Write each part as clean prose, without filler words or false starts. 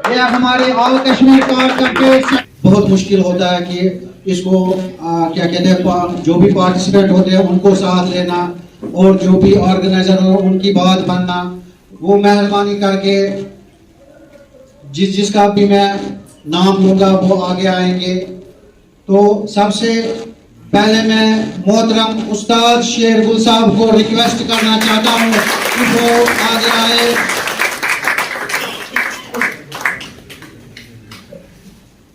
ये हमारे ऑल कश्मीर का बहुत मुश्किल होता है कि इसको क्या कहते हैं, जो भी पार्टिसिपेंट होते हैं उनको साथ लेना और जो भी ऑर्गेनाइजर हो उनकी बात बनना। वो मेहरबानी करके जिसका भी मैं नाम लूंगा वो आगे आएंगे। तो सबसे पहले मैं मोहतरम उस्ताद शेरगुल साहब को रिक्वेस्ट करना चाहता हूँ कि वो आगे आए।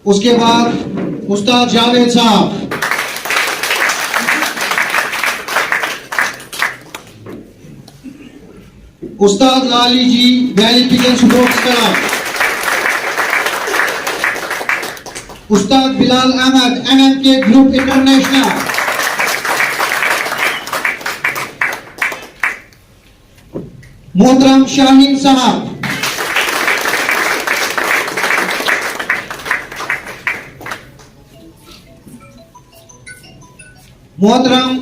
उसके बाद उस्ताद जावेद साहब, उस्ताद Lali ji valley pigeon sports club, उस्ताद Bilal Ahmed MMK group international, मोहतरम शाहीन साहब, मोहतरम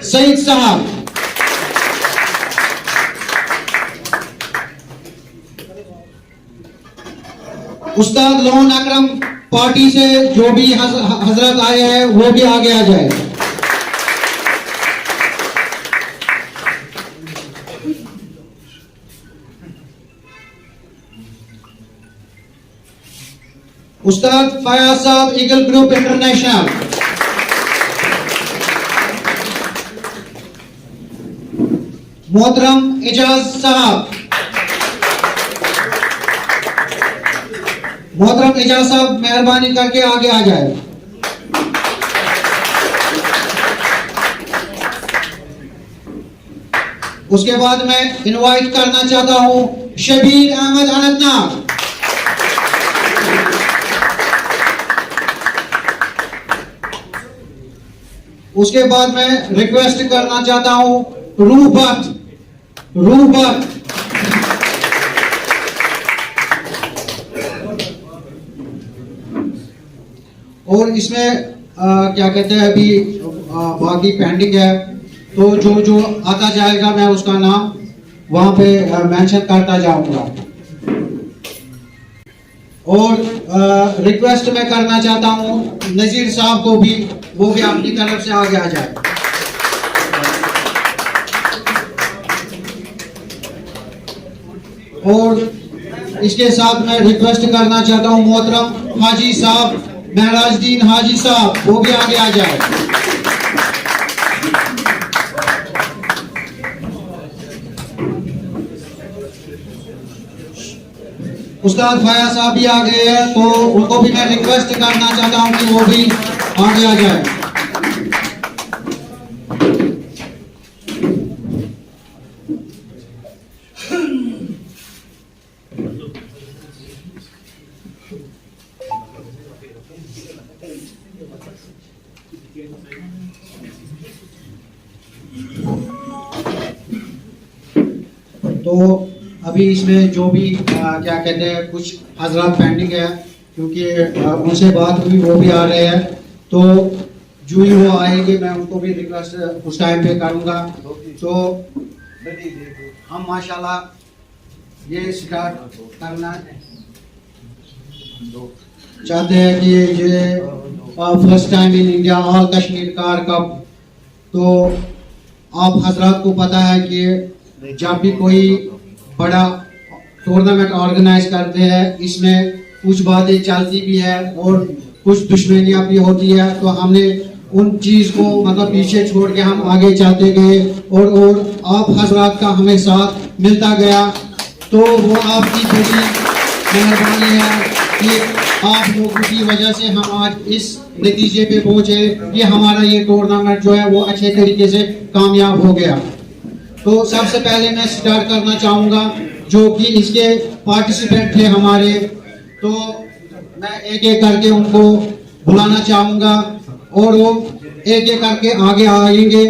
सईद साहब, उस्ताद लोन अकरम पार्टी से जो भी हजरत आए हैं वो भी आगे आ जाए। उस्ताद फयाज साहब ईगल ग्रुप इंटरनेशनल, मोहतरम एजाज साहब, मोहतरम एजाज साहब मेहरबानी करके आगे आ जाए। उसके बाद मैं इनवाइट करना चाहता हूं शबीर अहमद अनंतनाग, उसके बाद मैं रिक्वेस्ट करना चाहता हूं रूह भट्ट, और इसमें क्या कहते हैं अभी बाकी पेंडिंग है, तो जो आता जाएगा मैं उसका नाम वहां पे मेंशन करता जाऊंगा। और रिक्वेस्ट मैं करना चाहता हूं नजीर साहब को भी, वो भी आपकी तरफ से आगे आ जाए। और इसके साथ मैं रिक्वेस्ट करना चाहता हूं मोहतरम हाजी साहब महराजुद्दीन हाजी साहब, वो भी आगे आ जाए। उस्ताद फयाज साहब भी आ गए हैं, तो उनको भी मैं रिक्वेस्ट करना चाहता हूं कि वो भी आगे आ जाए। तो अभी इसमें जो भी क्या कहते हैं कुछ हजरात पेंडिंग है, क्योंकि उनसे बात हुई वो भी आ रहे हैं, तो जो ही वो आएंगे मैं उनको भी रिक्वेस्ट उस टाइम पे करूंगा। तो हम माशाल्लाह ये स्टार्ट करना चाहते हैं कि ये first time in India all Kashmir car cup. तो आप हजरात को पता है कि जब भी कोई बड़ा टूर्नामेंट ऑर्गेनाइज करते हैं इसमें कुछ बातें चलती भी है और कुछ दुश्मनियां भी होती है, तो हमने उन चीज को मतलब पीछे छोड़ के हम आगे चलते गए और आप हजरात का हमें साथ मिलता गया। तो वो आपकी बड़ी मेहरबानी है कि आप लोगों की वजह से हम आज इस नतीजे पे पहुंचे कि हमारा ये टूर्नामेंट जो है वो अच्छे तरीके से कामयाब हो गया। तो सबसे पहले मैं स्टार्ट करना चाहूँगा जो कि इसके पार्टिसिपेंट थे हमारे, तो मैं एक एक करके उनको बुलाना चाहूँगा और वो एक एक करके आगे आएंगे,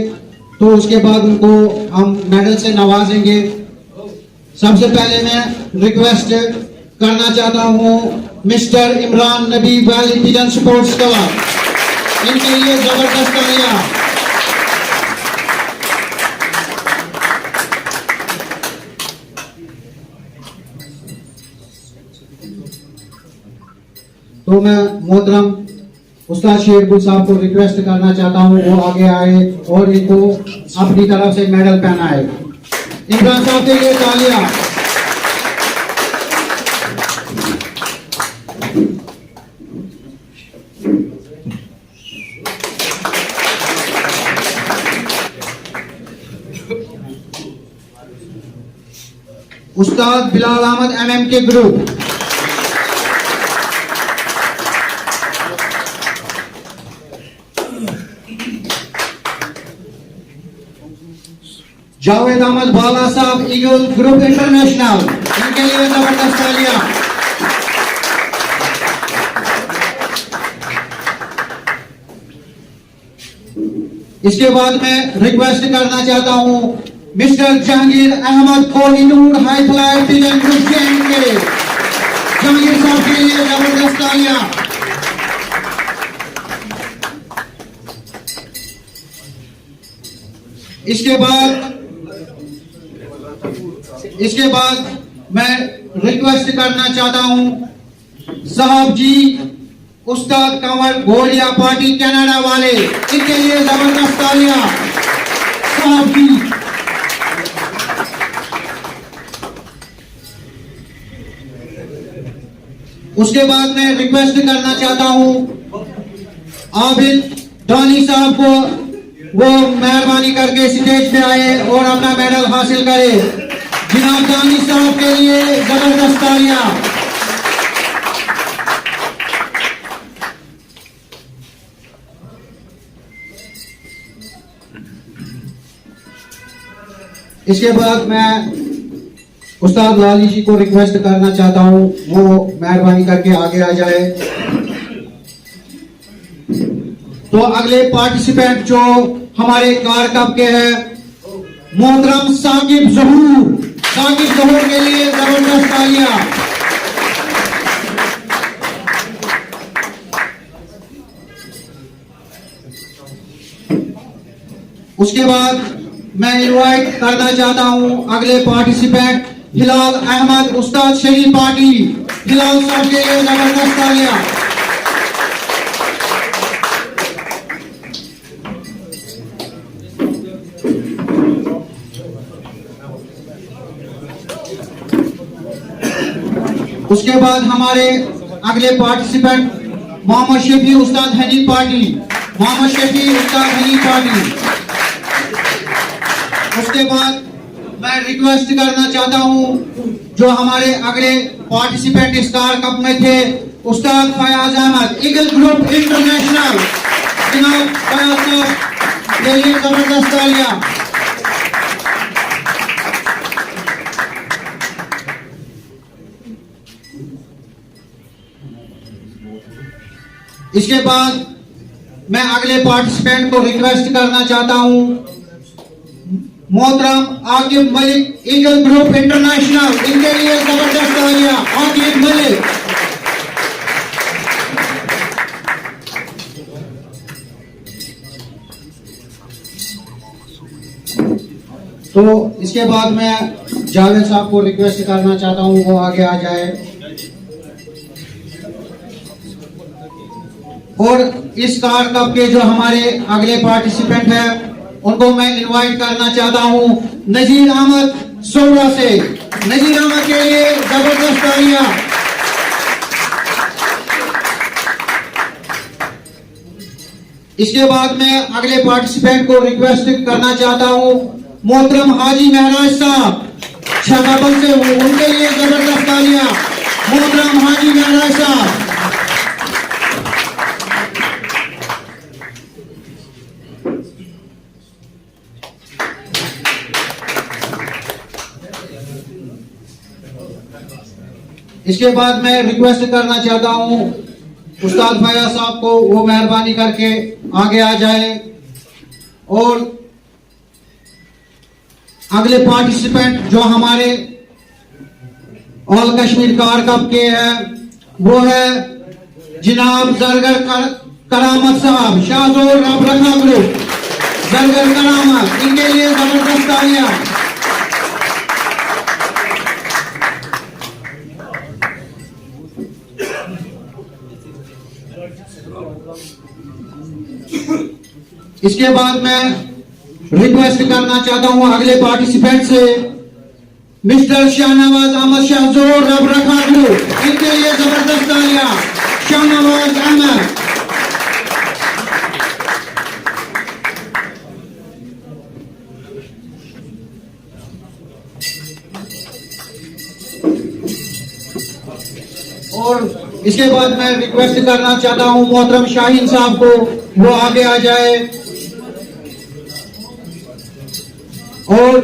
तो उसके बाद उनको हम मेडल से नवाजेंगे। सबसे पहले मैं रिक्वेस्ट करना चाहता हूँ मिस्टर इमरान नबी वैली पिजन स्पोर्ट्स क्लब, इनके लिए जबरदस्त तालियां। तो मैं मोहतरम उस्ताद शेरगुल साहब को रिक्वेस्ट करना चाहता हूँ वो आगे आए और इनको अपनी तरफ से मेडल पहनाए। इमरान साहब के लिए तालियां। उस्ताद बिलाल अहमद MM के group, Javed Ahmad Bala sahab Eagle group international, इनके लिए जबरदस्त तालियां। इसके बाद मैं रिक्वेस्ट करना चाहता हूं mister Jahangir Ahmed Kohinoor high fly pigeon group के जहांगीर साहब के लिए जबरदस्त तालियां। इसके बाद मैं रिक्वेस्ट करना चाहता हूं साहब जी उस्ताद कंवर घोड़िया पार्टी कनाडा वाले, इनके लिए जबरदस्त तालियां साहब जी। उसके बाद मैं रिक्वेस्ट करना चाहता हूं आबिद दानी साहब को वो मेहरबानी करके स्टेज पे आए और अपना मेडल हासिल करे। जनाब दानी साहब के लिए जबरदस्त तालियां। इसके बाद मैं उस्ताद लाली जी को रिक्वेस्ट करना चाहता हूं वो मेहरबानी करके आगे आ जाए। तो अगले पार्टिसिपेंट जो हमारे कार कप के हैं मोहतरम साकिब जहूर के लिए जबरदस्त तालियां। उसके बाद मैं इनवाइट करना चाहता हूं अगले पार्टिसिपेंट हिलाल अहमद उस्ताद शरीफ पार्टी, हिलाल साहब के लिए जबरदस्त तालियां। उसके बाद हमारे अगले पार्टिसिपेंट मोहम्मद शफी उस्ताद हनी पार्टी, मोहम्मद शफी उस्ताद हनी पार्टी। उसके बाद मैं रिक्वेस्ट करना चाहता हूं जो हमारे अगले पार्टिसिपेंट इस कार कप में थे उस्ताद Fayaz Ahmed eagle group international, जनाब फयाज साहब के लिए जबरदस्त तालियां। इसके बाद मैं अगले पार्टिसिपेंट को रिक्वेस्ट करना चाहता हूं मोहतरम Aqib Malik eagle group international, इनके लिए जबरदस्त तालियां। आकिब मलिक। तो इसके बाद मैं जावेद साहब को रिक्वेस्ट करना चाहता हूं वो आगे आ जाए और इस कार कप के जो हमारे अगले पार्टिसिपेंट हैं उनको मैं इनवाइट करना चाहता हूं नजीर अहमद सोरा से। नजीर अहमद के लिए जबरदस्त तालियां। इसके बाद मैं अगले पार्टिसिपेंट को रिक्वेस्ट करना चाहता हूं मोहतरम हाजी महराज साहब छाताबल से, उनके लिए जबरदस्त तालियां। मोहतरम हाजी महराज साहब। इसके बाद मैं रिक्वेस्ट करना चाहता हूं उस्ताद फयाज साहब को वो मेहरबानी करके आगे आ जाए और अगले पार्टिसिपेंट जो हमारे ऑल कश्मीर कार कप के हैं वो है जनाब जरगर करामत साहब, शाहजोर रब रखा ग्रुप, जरगर करामत, इनके लिए जबरदस्त तालियां। इसके बाद मैं रिक्वेस्ट करना चाहता हूं अगले पार्टिसिपेंट से, मिस्टर शाहनवाज अहमद शाहजोर रब रखा दो, इनके लिए जबरदस्त तालियां। शाहनवाज अहमद। और इसके बाद मैं रिक्वेस्ट करना चाहता हूं मोहतरम शाहीन साहब को, वो आगे आ जाए। और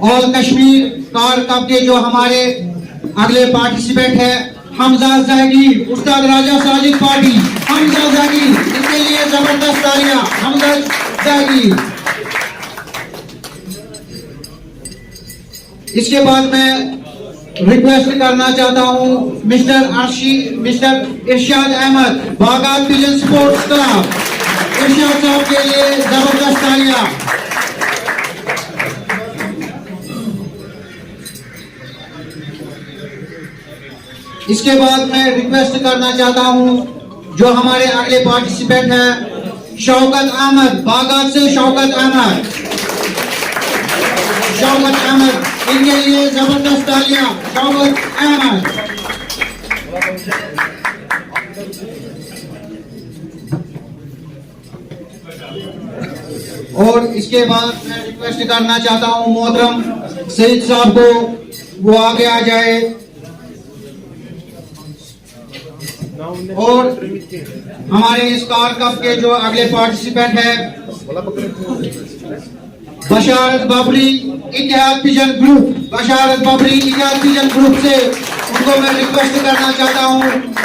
ऑल कश्मीर कार कप के जो हमारे अगले पार्टिसिपेंट है, हमजा जहांगीर, उस्ताद राजा साजिद पार्टी, हमजा जहांगीर, इनके लिए जबरदस्त तालियां। हमजा जहांगीर। इसके बाद मैं रिक्वेस्ट करना चाहता हूं mister Irshad Ahmad, बागात pigeon sports club, इरशाद साहब के लिए जबरदस्त तालियां। इसके बाद मैं रिक्वेस्ट करना चाहता हूं जो हमारे अगले पार्टिसिपेंट हैं, शौकत अहमद, बागात से शौकत अहमद, शौकत अहमद, इनके लिए जबरदस्त तालियां। शौकत अहमद। और इसके बाद मैं रिक्वेस्ट करना चाहता हूं मोहतरम सईद साहब को, वो आगे आ जाए। और हमारे इस कार कप के जो अगले पार्टिसिपेंट है, बशारत बाबरी इतिहाद पिजन ग्रुप, बशारत बाबरी इतिहाद पिजन ग्रुप से उनको मैं रिक्वेस्ट करना चाहता हूं,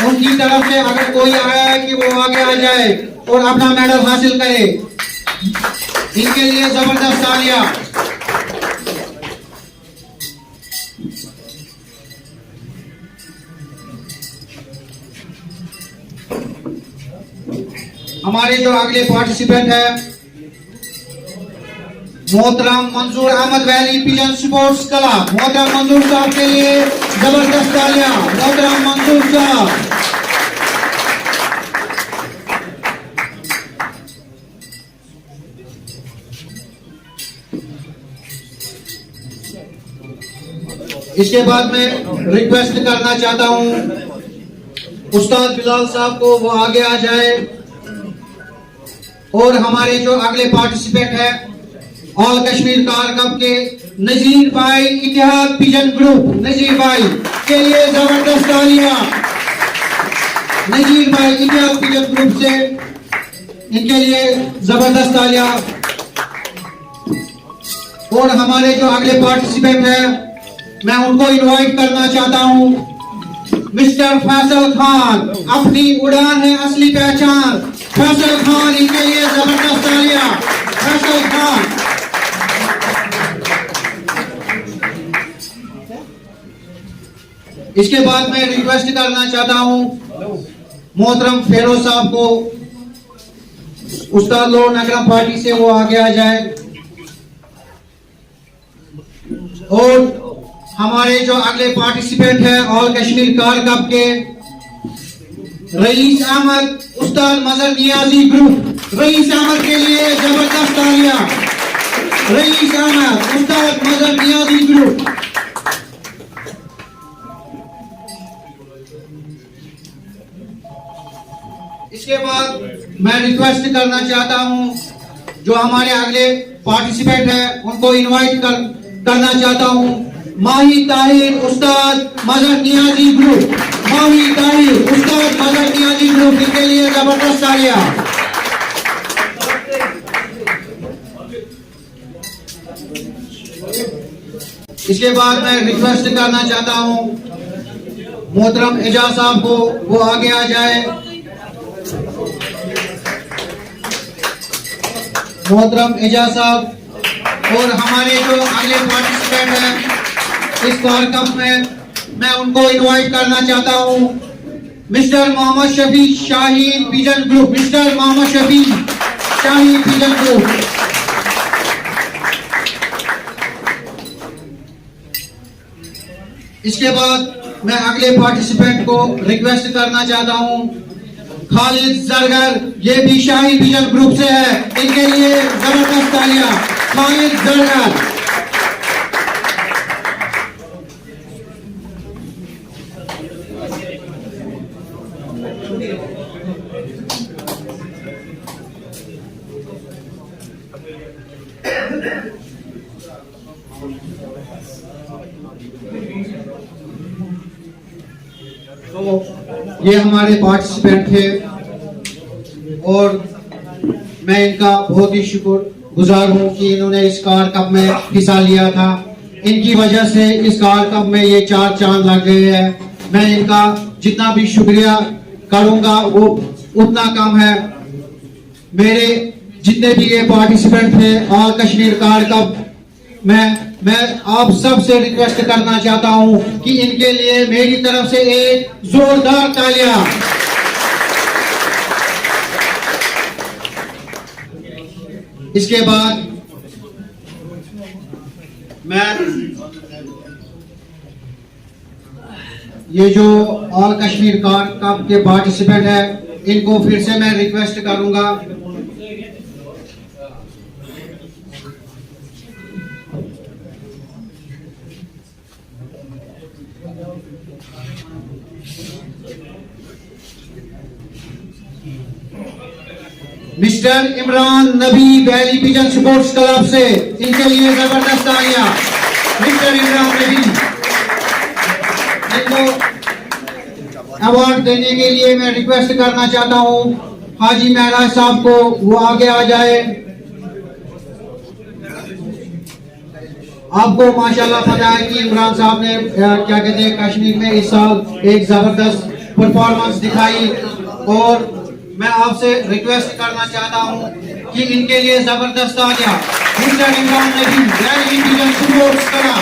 उनकी तरफ से अगर कोई आया है कि वो आगे आ जाए और अपना मेडल हासिल करे। इनके लिए जबरदस्त तालियां। हमारे जो अगले पार्टिसिपेंट है, मोहतरम Manzoor Ahmed valley pigeon sports club, मोहतरम मंजूर साहब के लिए जबरदस्त तालियां। मोहतरम मंजूर साहब। इसके बाद मैं रिक्वेस्ट करना चाहता हूं उस्ताद बिलाल साहब को, वो आगे आ जाए। और हमारे जो अगले पार्टिसिपेंट है, ऑल कश्मीर कार कप के नजीर भाई इतिहाद पिजन ग्रुप, नजीर भाई के लिए जबरदस्त तालियां। नजीर भाई इतिहाद पिजन ग्रुप से इनके लिए जबरदस्त तालियां। और हमारे जो अगले पार्टिसिपेंट है, मैं उनको इनवाइट करना चाहता हूं, मिस्टर फैसल खान, अपनी उड़ान है असली पहचान, फैसल खान, इनके लिए जबरदस्त तालियां। फैसल खान। इसके बाद मैं रिक्वेस्ट करना चाहता हूं मोहतरम फेरोज साहब को, उस्ताद लोन अकरम पार्टी से, वो आगे आ जाए। और हमारे जो अगले पार्टिसिपेंट है, ऑल कश्मीर कार कप के रईस अहमद, उस्ताद मजहर नियाजी ग्रुप, रईस अहमद के लिए जबरदस्त तालियां। रईस अहमद, उस्ताद मजहर नियाजी ग्रुप। इसके बाद मैं रिक्वेस्ट करना चाहता हूं जो हमारे अगले पार्टिसिपेंट है, उनको इनवाइट करना चाहता हूं, माही ताहिर, उस्ताद मजहर नियाजी ग्रुप, माही ताहिर, उस्ताद मजहर नियाजी ग्रुप, इनके लिए जबरदस्त तालियां। इसके बाद मैं रिक्वेस्ट करना चाहता हूं मोहतरम एजाज साहब को, वो आगे आ जाए। मोहतरम एजाज साहब। और हमारे जो अगले पार्टिसिपेंट हैं इस कार कप में, मैं उनको इनवाइट करना चाहता हूं, mister Mohammad Shafi Shaheen pigeon group, mister Mohammad Shafi Shaheen pigeon group. इसके बाद मैं अगले पार्टिसिपेंट को रिक्वेस्ट करना चाहता हूं खालिद जरगर, ये भी शाही विजन ग्रुप से है, इनके लिए जबरदस्त तालियां। खालिद जरगर। तो ये हमारे पार्टिसिपेंट थे और मैं इनका बहुत ही शुक्रगुजार हूँ कि इन्होंने इस कार कप में हिस्सा लिया था। इनकी वजह से इस कार कप में ये 4 चांद लग गए हैं। मैं इनका जितना भी शुक्रिया करूंगा वो उतना कम है। मेरे जितने भी ये पार्टिसिपेंट थे ऑल कश्मीर कार कप, मैं आप सब से रिक्वेस्ट करना चाहता हूं कि इनके लिए मेरी तरफ से एक जोरदार तालियां। इसके बाद मैं ये जो ऑल कश्मीर कार कप के पार्टिसिपेंट है इनको फिर से मैं रिक्वेस्ट करूंगा मिस्टर इमरान नबी वैली विजन स्पोर्ट्स क्लब से, इनके लिए जबरदस्त तालियां। मिस्टर इमरान नबी, इनको अवार्ड देने के लिए मैं रिक्वेस्ट करना चाहता हूं हाजी महराज साहब को, वो आगे आ जाए। आपको माशाल्लाह पता है कि इमरान साहब ने क्या कहते हैं कश्मीर में इस साल एक जबरदस्त परफॉर्मेंस दिखाई और मैं आपसे रिक्वेस्ट करना चाहता हूं कि इनके लिए जबरदस्त तालियां। मिस्टर इमरान नबी वैली विजन स्पोर्ट्स क्लब।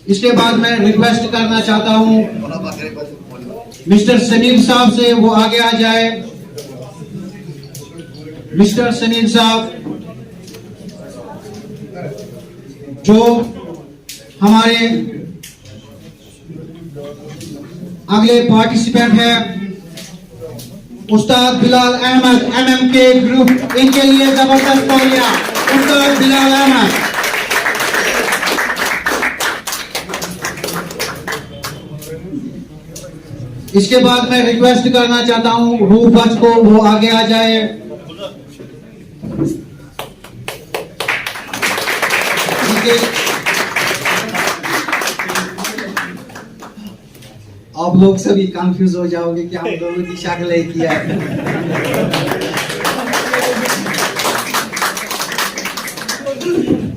इसके बाद मैं रिक्वेस्ट करना चाहता हूं मिस्टर समीर साहब से, वो आगे आ जाए। मिस्टर समीर साहब जो हमारे अगले पार्टिसिपेंट है उस्ताद बिलाल अहमद MMK ग्रुप, इनके लिए जबरदस्त तालियां। उस्ताद बिलाल अहमद। इसके बाद मैं रिक्वेस्ट करना चाहता हूं रूप बच को, वो आगे आ जाए। आप लोग सभी कंफ्यूज हो जाओगे कि हम दोनों की शक्ल एक ही है।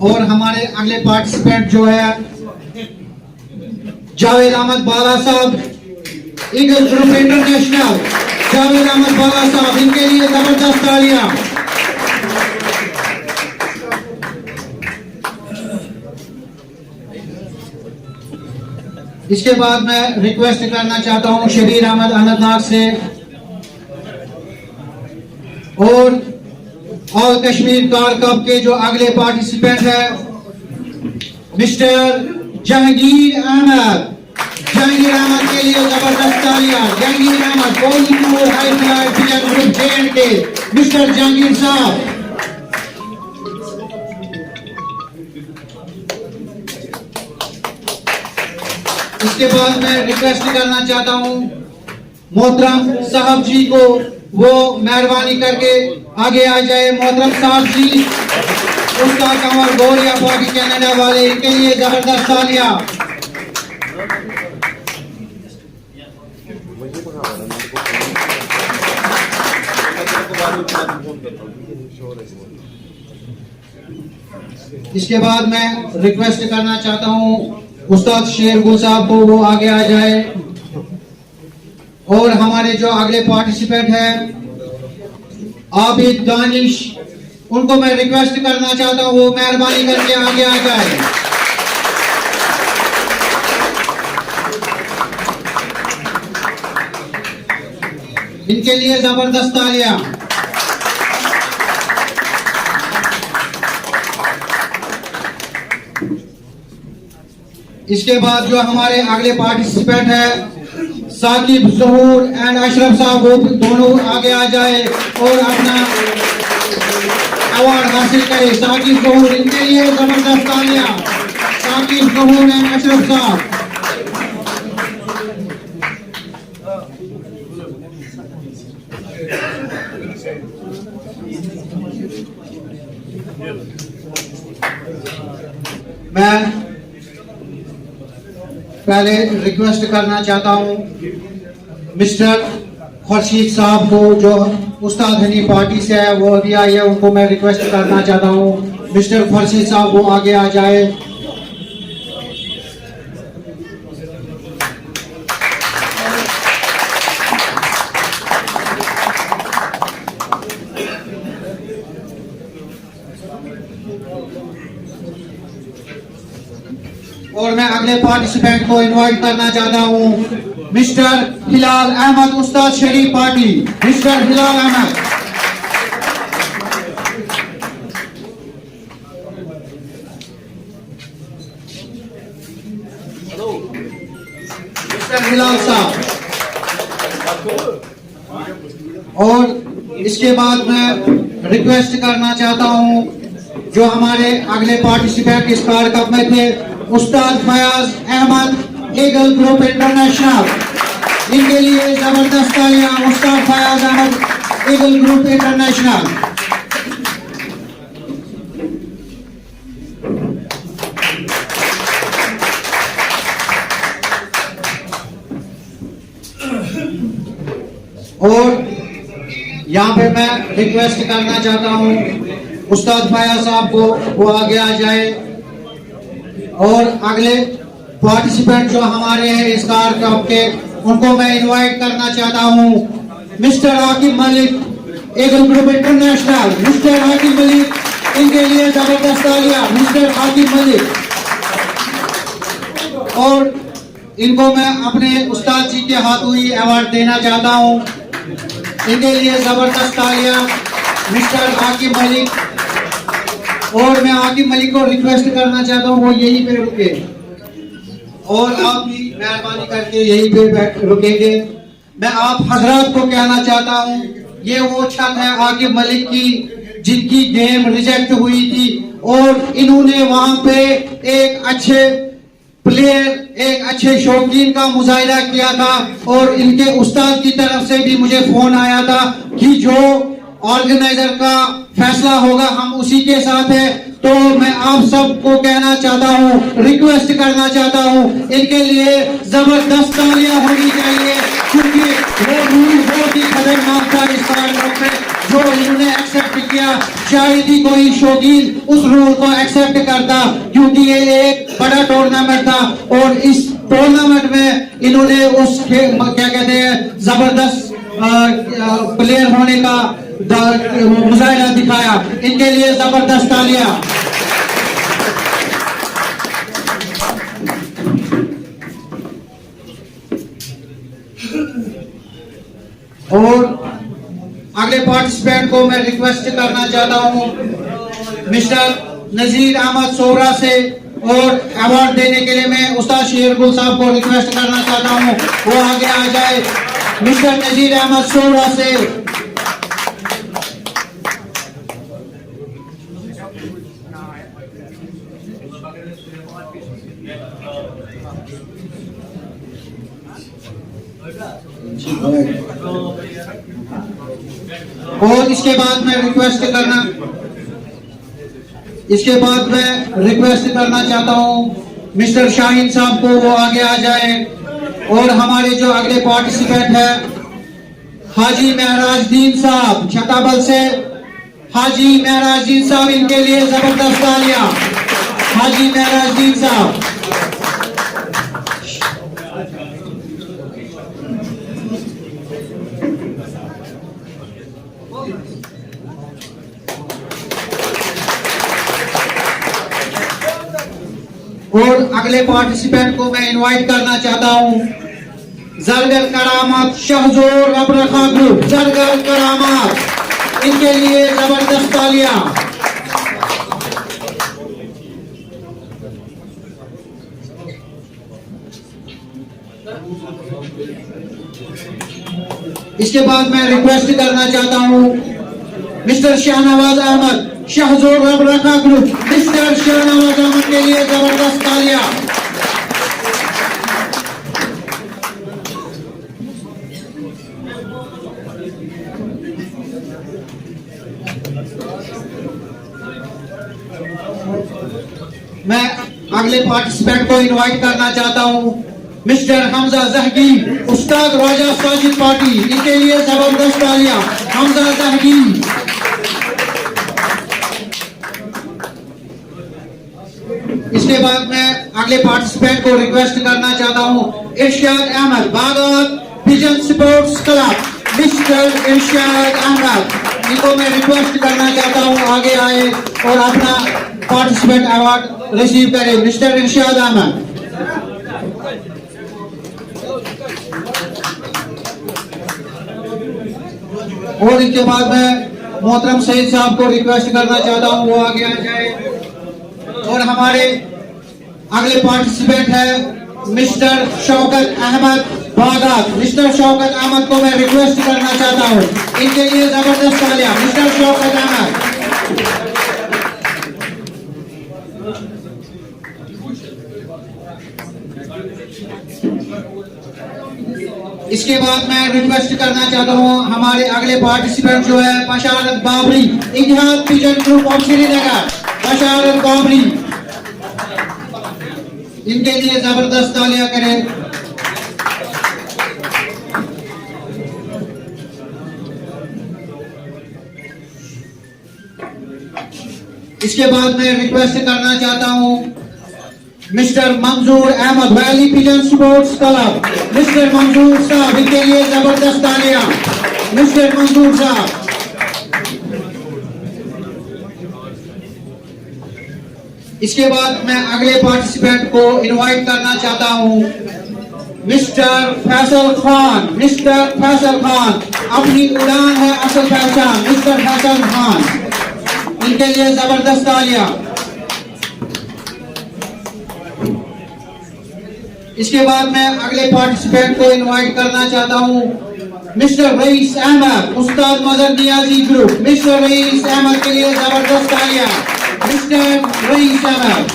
और हमारे अगले पार्टिसिपेंट जो है Javed Ahmad Bala sahab, Eagle group International. Javed Ahmad Bala sahab, इनके लिए जबरदस्त तालियां। इसके बाद मैं रिक्वेस्ट करना चाहता हूं शबीर अहमद अनंतनाग से और ऑल कश्मीर कार कप के जो अगले पार्टिसिपेंट है मिस्टर जहांगीर अहमद। जहांगीर अहमद के लिए जबरदस्त तालियां। Jahangir Ahmed Kolhapur high fly vision group J&K, mister Jahangir साहब। इसके बाद मैं रिक्वेस्ट करना चाहता हूं मोहतरम साहब जी को, वो मेहरबानी करके आगे आ जाए। मोहतरम साहब जी उसका कमर गोरिया पार्टी कनाडा वाले, इनके लिए जबरदस्त तालियां। इसके बाद मैं रिक्वेस्ट करना चाहता हूं उस्ताद शेरगुल साहब को, वो आगे आ जाए। और हमारे जो अगले पार्टिसिपेंट हैं आबिद दानिश, उनको मैं रिक्वेस्ट करना चाहता हूं वो मेहरबानी करके आगे आ जाए। इनके लिए जबरदस्त तालियां। इसके बाद जो हमारे अगले पार्टिसिपेंट है साकिब ज़हूर एंड अशरफ साहब वो दोनों आगे आ जाए और अपना अवार्ड हासिल करे। साकिब ज़हूर, इनके लिए जबरदस्त तालियां। साकिब ज़हूर एंड अशरफ साहब। मैं पहले रिक्वेस्ट करना चाहता हूं मिस्टर खुर्शीद साहब को, जो उस्ताद हनी पार्टी से है, वो अभी आई है, उनको मैं रिक्वेस्ट करना चाहता हूं मिस्टर खुर्शीद साहब वो आगे आ जाए। और मैं अगले पार्टिसिपेंट को इनवाइट करना चाहता हूं मिस्टर हिलाल अहमद, उस्ताद शरीफ पार्टी। मिस्टर हिलाल अहमद, मिस्टर हिलाल साहब। और इसके बाद मैं रिक्वेस्ट करना चाहता हूं जो हमारे अगले पार्टिसिपेंट इस कार कप में थे, उस्ताद Fayaz Ahmed eagle group international, इनके लिए जबरदस्त तालियां। उस्ताद Fayaz Ahmed eagle group international. और यहाँ पे मैं रिक्वेस्ट करना चाहता हूँ उस्ताद फयाज साहब को वो आगे आ जाए और अगले पार्टिसिपेंट जो हमारे हैं इस कार कप के, उनको मैं इनवाइट करना चाहता हूं mister Aqib Malik eagle group international. Mister Aqib Malik, इनके लिए जबरदस्त तालियां। मिस्टर आकिब मलिक। और इनको मैं अपने उस्ताद जी के हाथों ही अवार्ड देना चाहता हूं, इनके लिए जबरदस्त तालियां मिस्टर आकिब मलिक। और मैं आकिब मलिक को रिक्वेस्ट करना चाहता हूँ वो यहीं पे रुके और आप भी मेहरबानी करके यहीं पे रुकेंगे। मैं आप हजरात को कहना चाहता हूँ ये वो छत है आकिब मलिक की जिनकी गेम रिजेक्ट हुई थी और इन्होंने वहां पे एक अच्छे प्लेयर, एक अच्छे शौकीन का मुजाहिरा किया था और इनके उस्ताद की तरफ से भी मुझे फोन आया था कि जो ऑर्गेनाइजर का फैसला होगा हम उसी के साथ है। तो मैं आप सबको कहना चाहता हूँ, रिक्वेस्ट करना चाहता हूँ, इनके लिए जबरदस्त तालियां होनी चाहिए क्योंकि वो रूल बहुत ही खतरनाक था इस कार्यक्रम में जो इन्होंने एक्सेप्ट किया। शायद ही कोई शौकीन उस रूल को एक्सेप्ट करता क्योंकि ये एक बड़ा टूर्नामेंट था और इस टूर्नामेंट में इन्होंने उस क्या कहते हैं जबरदस्त प्लेयर होने का मुजाहिरा दिखाया। इनके लिए जबरदस्त तालियां। और अगले पार्टिसिपेंट को मैं रिक्वेस्ट करना चाहता हूं मिस्टर नजीर अहमद सोरा से, और अवार्ड देने के लिए मैं उस्ताद शेरगुल साहब को रिक्वेस्ट करना चाहता हूं वो आगे आ जाए। मिस्टर नजीर अहमद सोरा से। और इसके बाद मैं रिक्वेस्ट करना चाहता हूं मिस्टर शाहीन साहब को वो आगे आ जाए। और हमारे जो अगले पार्टिसिपेंट है हाजी महराजदीन साहब छताबल से, हाजी महराजदीन साहब, इनके लिए जबरदस्त तालियां। हाजी महराजदीन साहब। और अगले पार्टिसिपेंट को मैं इनवाइट करना चाहता हूं जरगर करामात शहजोर रबरखा ग्रुप। जरगर करामात, इनके लिए जबरदस्त तालियां। इसके बाद मैं रिक्वेस्ट करना चाहता हूं मिस्टर शाहनवाज अहमद शाहजोर रब रखा ग्रुप, मिस्टर शाहनवाज अहमद के लिए जबरदस्त तालियां। मैं अगले पार्टिसिपेंट को इनवाइट करना चाहता हूं मिस्टर हमजा जहगी, उस्ताद राजा साजिद पार्टी, इनके लिए जबरदस्त तालियां। हमजा जहगी। इसके बाद मैं अगले पार्टिसिपेंट को रिक्वेस्ट करना चाहता हूं Irshad Ahmad, Bagat pigeon sports club, mister Irshad Ahmad, इनको मैं रिक्वेस्ट करना चाहता हूं आगे आए और अपना पार्टिसिपेंट अवार्ड रिसीव करें। मिस्टर इरशाद अहमद। और इनके बाद मैं मोहतरम सईद साहब को रिक्वेस्ट करना चाहता हूं वो आगे आ जाए। और हमारे अगले पार्टिसिपेंट है मिस्टर शौकत अहमद बागत। मिस्टर शौकत अहमद को मैं रिक्वेस्ट करना चाहता हूं, इनके लिए जबरदस्त तालियां। मिस्टर शौकत अहमद। इसके बाद मैं रिक्वेस्ट करना चाहता हूं हमारे अगले पार्टिसिपेंट जो है बशारत Babri, Ittihad pigeon group of Srinagar, बशारत बाबरी, इनके लिए जबरदस्त तालियां करें। इसके बाद मैं रिक्वेस्ट करना चाहता हूं mister Manzoor Ahmed, valley pigeon sports club, mister Manzoor साहब, इनके लिए जबरदस्त तालियां। मिस्टर मंजूर साहब। इसके बाद मैं अगले पार्टिसिपेंट को इनवाइट करना चाहता हूं मिस्टर फैसल खान। मिस्टर फैसल खान, अपनी उड़ान है असल पहचान, मिस्टर फैसल खान, इनके लिए जबरदस्त तालियां। इसके बाद मैं अगले पार्टिसिपेंट को इनवाइट करना चाहता हूं मिस्टर रईस अहमद, उस्ताद mother Niazi group, mister rice Ahmad के लिए जबरदस्त तालियां। Mister rice Ahmad.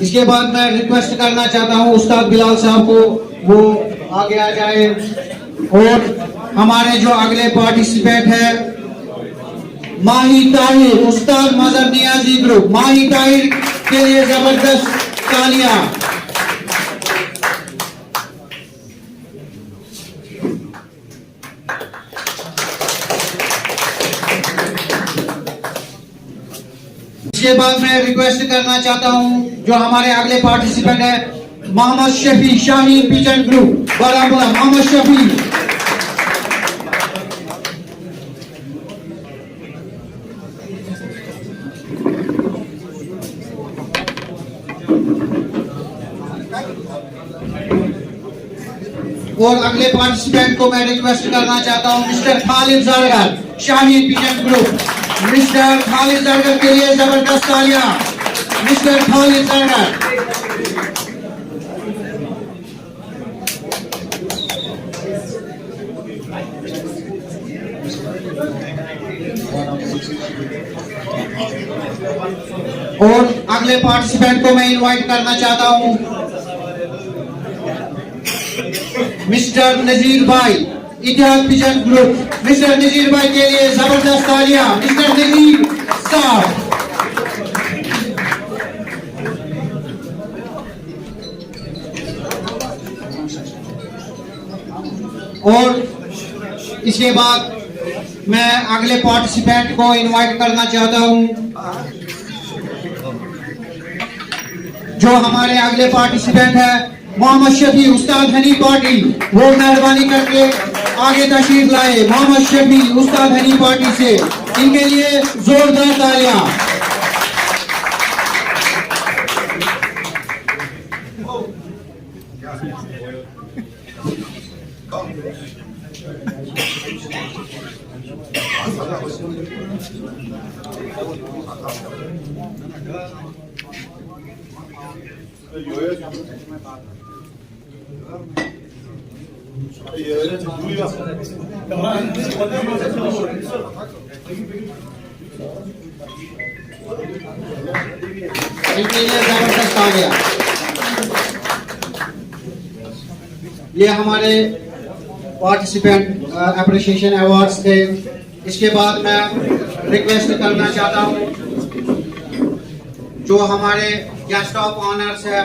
इसके बाद मैं रिक्वेस्ट करना चाहता हूं उस्ताद बिलाल साहब को वो आगे आ जाए। और हमारे जो अगले पार्टिसिपेंट है माही ताहिर, उस्ताद मदर नियाजी ग्रुप, माही ताहिर के लिए जबरदस्त तालियां। इसके बाद मैं रिक्वेस्ट करना चाहता हूं जो हमारे अगले पार्टिसिपेंट है मोहम्मद शफी, शाहीन पिजन ग्रुप बारामूला, मोहम्मद शफी। और अगले पार्टिसिपेंट को मैं रिक्वेस्ट करना चाहता हूं mister Khalid Zargar, Shaheen pigeon group, mister Khalid Zargar के लिए जबरदस्त तालियां। मिस्टर खालिद जरगर। और अगले पार्टिसिपेंट को मैं इनवाइट करना चाहता हूं मिस्टर नजीर भाई, इतिहाद पिजन ग्रुप, मिस्टर नजीर भाई के लिए जबरदस्त तालियां। मिस्टर नजीर साहब। और इसके बाद मैं अगले पार्टिसिपेंट को इनवाइट करना चाहता हूं जो हमारे अगले पार्टिसिपेंट है मोहम्मद शफी, उस्ताद हनी पार्टी, वो मेहरबानी करके आगे तशरीफ लाए। मोहम्मद शफी, उस्ताद हनी पार्टी से, इनके लिए जोरदार तालियां। इनके लिए जबरदस्त आ गया। ये हमारे पार्टिसिपेंट अप्रिशिएशन अवार्ड्स थे। इसके बाद मैं रिक्वेस्ट करना चाहता हूँ जो हमारे गेस्ट ऑफ ऑनर्स है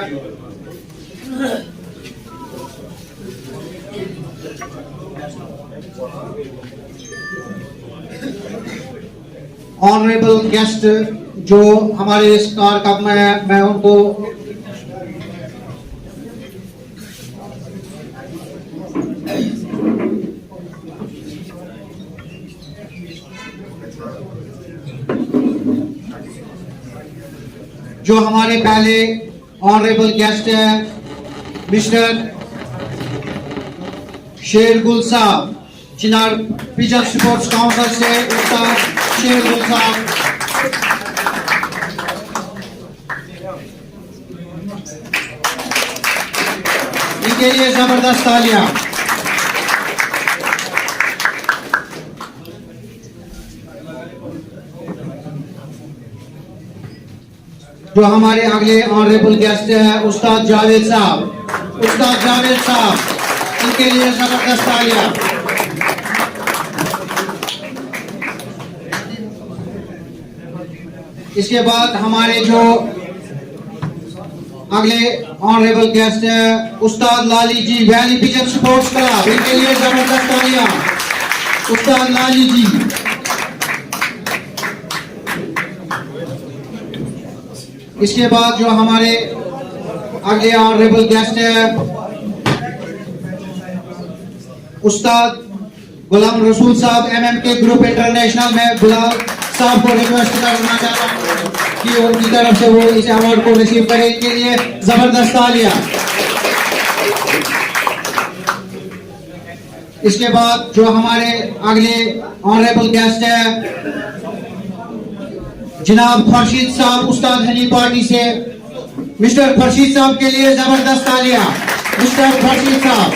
ऑनरेबल गेस्ट जो हमारे इस कार्यक्रम में है, मैं उनको जो हमारे पहले ऑनरेबल गेस्ट है मिस्टर शेरगुल साहब, चिनार पिजन स्पोर्ट्स काउंसिल से उस्ताद शेरगुल साहब। इनके लिए जबरदस्त तालियां। जो हमारे अगले ऑनरेबल गेस्ट है उस्ताद जावेद साहब, उस्ताद जावेद साहब, इनके लिए जबरदस्त तालियां। इसके बाद हमारे जो अगले ऑनरेबल गेस्ट है उस्ताद Lali ji, valley pigeon sports club, इनके लिए जबरदस्त तालियां। उस्ताद लाली जी। इसके बाद जो हमारे अगले ऑनरेबल गेस्ट है उस्ताद गुलाम रसूल साहब, एमएमके ग्रुप इंटरनेशनल में बिलाल साहब को रिक्वेस्ट करना चाहता हूं कि उनकी तरफ से वो इस अवार्ड को रिसीव करें। इनके लिए जबरदस्त तालियां। इसके बाद जो हमारे अगले ऑनरेबल गेस्ट है जनाब खुर्शीद साहब, उस्ताद हनी पार्टी से, मिस्टर खुर्शीद साहब के लिए जबरदस्त तालियां। मिस्टर खुर्शीद साहब।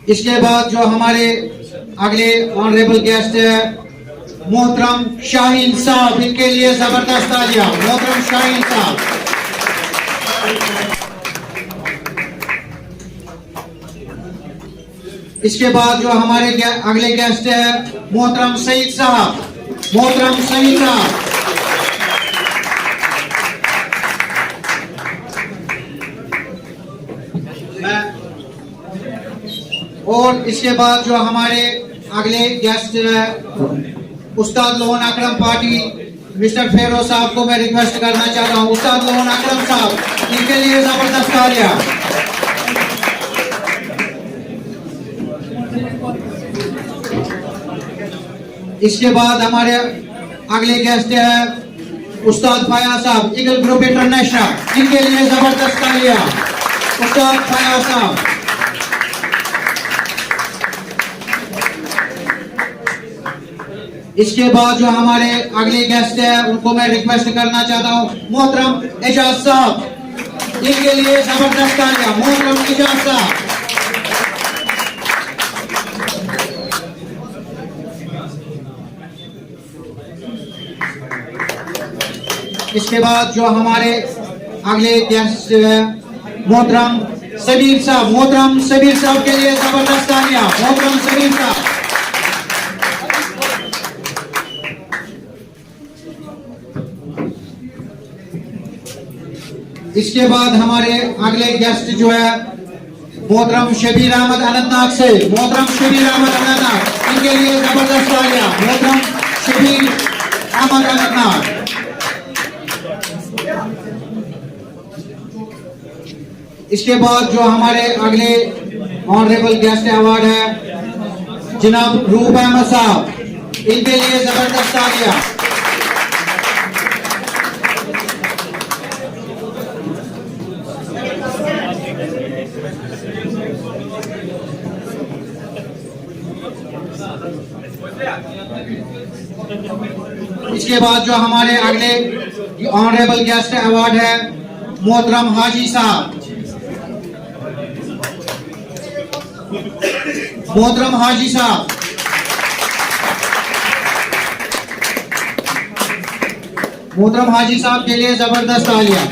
इसके बाद जो हमारे अगले ऑनरेबल गेस्ट है मोहतरम शाहीन साहब, इनके लिए जबरदस्त तालियां। मोहतरम शाहीन साहब। इसके बाद जो हमारे अगले गेस्ट है मोहतरम सईद साहब, मोहतरम सईद साहब। और इसके बाद जो हमारे अगले गेस्ट है उस्ताद लोहन अकरम पार्टी, मिस्टर फेरोज साहब को मैं रिक्वेस्ट करना चाहता हूं। उस्ताद लोहन अकरम साहब, इनके लिए जबरदस्त तालियां। इसके बाद हमारे अगले गेस्ट है उस्ताद फयाज साहब, ईगल ग्रुप इंटरनेशनल, इनके लिए जबरदस्त तालियां। उस्ताद फयाज साहब। इसके बाद जो हमारे अगले गेस्ट है उनको मैं रिक्वेस्ट करना चाहता हूं मोहतरम एजाज साहब, इनके लिए जबरदस्त तालियां। मोहतरम एजाज साहब। इसके बाद जो हमारे अगले गेस्ट है मोहतरम सबीर साहब, मोहतरम सबीर साहब के लिए जबरदस्त तालियां। मोहतरम सबीर साहब। इसके बाद हमारे अगले गेस्ट जो है मोहतरम शबीर अहमद अनंतनाग से, मोहतरम शबीर अहमद अनंतनाग, इनके लिए जबरदस्त तालियां। मोहतरम शबीर अहमद अनंतनाग। इसके बाद जो हमारे अगले ऑनरेबल गेस्ट अवार्ड है जनाब रूप अहमद साहब, इनके लिए जबरदस्त तालियां। इसके बाद जो हमारे अगले ऑनरेबल गेस्ट अवार्ड है मोहतरम हाजी साहब। मोहतरम हाजी साहब, मोहतरम हाजी साहब के लिए जबरदस्त तालियां।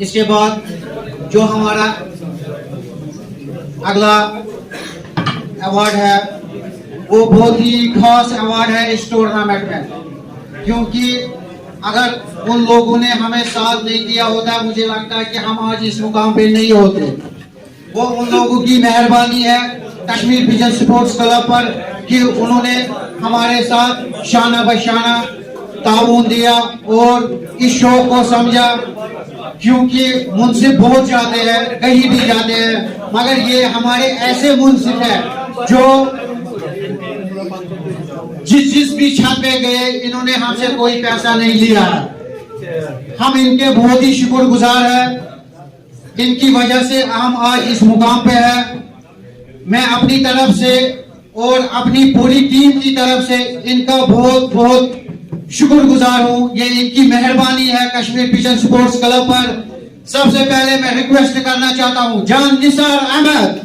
इसके बाद जो हमारा अगला अवार्ड है वो बहुत ही खास अवार्ड है इस टूर्नामेंट में, क्योंकि अगर उन लोगों ने हमें साथ नहीं दिया होता मुझे लगता है कि हम आज इस मुकाम पे नहीं होते। वो उन लोगों की मेहरबानी है कश्मीर पिजन स्पोर्ट्स क्लब पर कि उन्होंने हमारे साथ शाना बशाना ताउन दिया और इस शो को समझा, क्योंकि मुंसिफ बहुत जाते हैं कहीं भी जाते हैं, मगर ये हमारे ऐसे मुंसिफ है जो जिस भी छत पे गए इन्होंने हमसे कोई पैसा नहीं लिया। हम इनके बहुत ही शुक्रगुजार हैं, इनकी वजह से हम आज इस मुकाम पे हैं। मैं अपनी तरफ से और अपनी पूरी टीम की तरफ से इनका बहुत बहुत शुक्रगुजार हूं। ये इनकी मेहरबानी है कश्मीर पिजन स्पोर्ट्स क्लब पर। सबसे पहले मैं रिक्वेस्ट करना चाहता हूं जान निसार अहमद,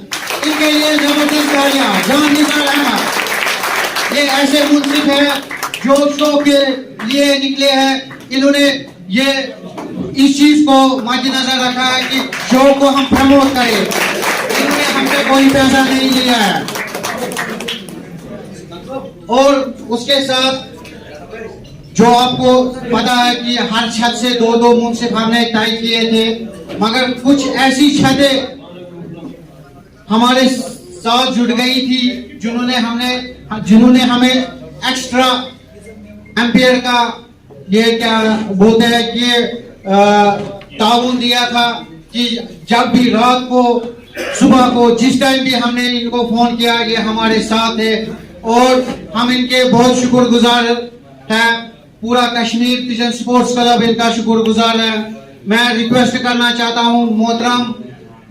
इनके लिए जबरदस्त तालियां। जान निसार अहमद ये ऐसे मुंसिफ है जो शो के लिए निकले हैं, इन्होंने ये इस चीज को मद्देनजर रखा है कि शो को हम प्रमोट करें, इन्होंने हमसे कोई पैसा नहीं लिया है। और उसके साथ जो आपको पता है कि हर छत से दो दो मुंसिफ हमने तय किए थे, मगर कुछ ऐसी छतें हमारे साथ जुड़ गई थी जिन्होंने हमें एक्स्ट्रा एम्पियर का ये क्या बोलते हैं कि ताउन दिया था कि जब भी रात को सुबह को जिस टाइम भी हमने इनको फोन किया ये हमारे साथ है और हम इनके बहुत शुक्रगुजार हैं। पूरा कश्मीर पिजन स्पोर्ट्स क्लब इनका शुक्रगुजार है। मैं रिक्वेस्ट करना चाहता हूं मोहतरम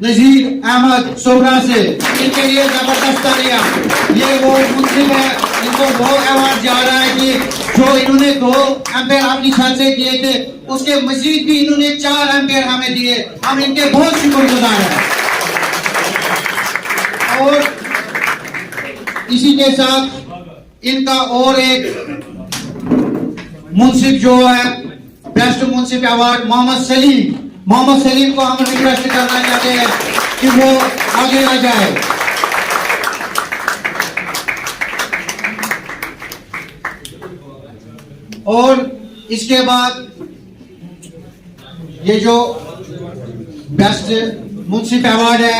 नजीर अहमद सोबरा से, इनके लिए जबरदस्त तालियां। ये वो मुंसिफ है, इनको वो अवार्ड जा रहा है कि जो इन्होंने 2 एम्पेयर अपनी छत से किए थे उसके मजीद भी इन्होंने 4 एम्पेयर हमें दिए, हम इनके बहुत शुक्रगुजार हैं। और इसी के साथ इनका और एक मुंसिफ जो है बेस्ट मुंसिफ अवार्ड मोहम्मद सलीम को हम रिक्वेस्ट करना चाहते हैं कि वो आगे आ जाए। और इसके बाद ये जो बेस्ट मुंसिफ अवार्ड है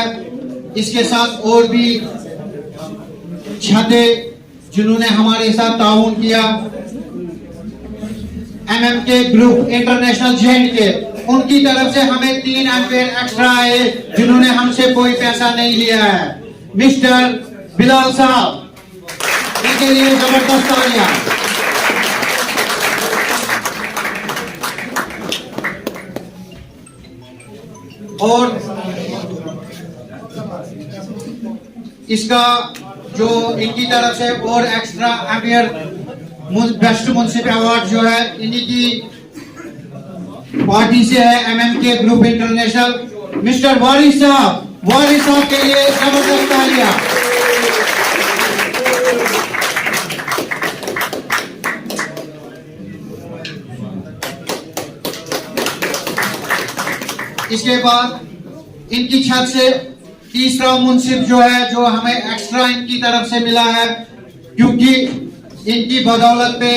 इसके साथ और भी छतें जिन्होंने हमारे साथ ताउन किया, MMK ग्रुप इंटरनेशनल J&K, उनकी तरफ से हमें 3 एम्पेयर एक्स्ट्रा आए जिन्होंने हमसे कोई पैसा नहीं लिया है। मिस्टर बिलाल साहब, इनके लिए जबरदस्त तालियां। और इसका जो इनकी तरफ से और एक्स्ट्रा एम्पेयर बेस्ट मुंसिफ अवार्ड जो है इन्हीं की पार्टी से है MMK ग्रुप इंटरनेशनल। मिस्टर वारिस साहब के लिए जबरदस्त तालियां। इसके बाद इनकी छत से तीसरा मुंसिफ जो है जो हमें एक्स्ट्रा इनकी तरफ से मिला है, क्योंकि इनकी बदौलत पे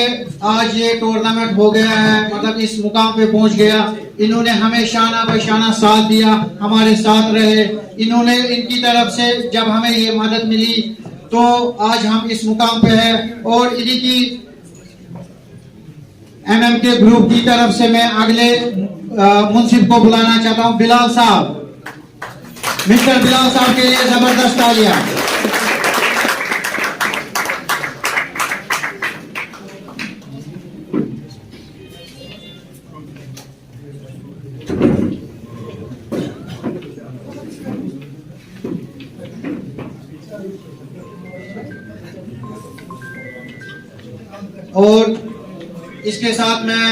आज ये टूर्नामेंट हो गया है, मतलब इस मुकाम पे पहुंच गया। इन्होंने हमें शाना बशाना साथ दिया, हमारे साथ रहे। इन्होंने इनकी तरफ से जब हमें ये मदद मिली तो आज हम इस मुकाम पे हैं। और इन्हीं की MMK ग्रुप की तरफ से मैं अगले मुंसिफ को बुलाना चाहता हूं, बिलाल साहब। मिस्टर बिलाल साहब के लिए जबरदस्त तालियां। और इसके साथ में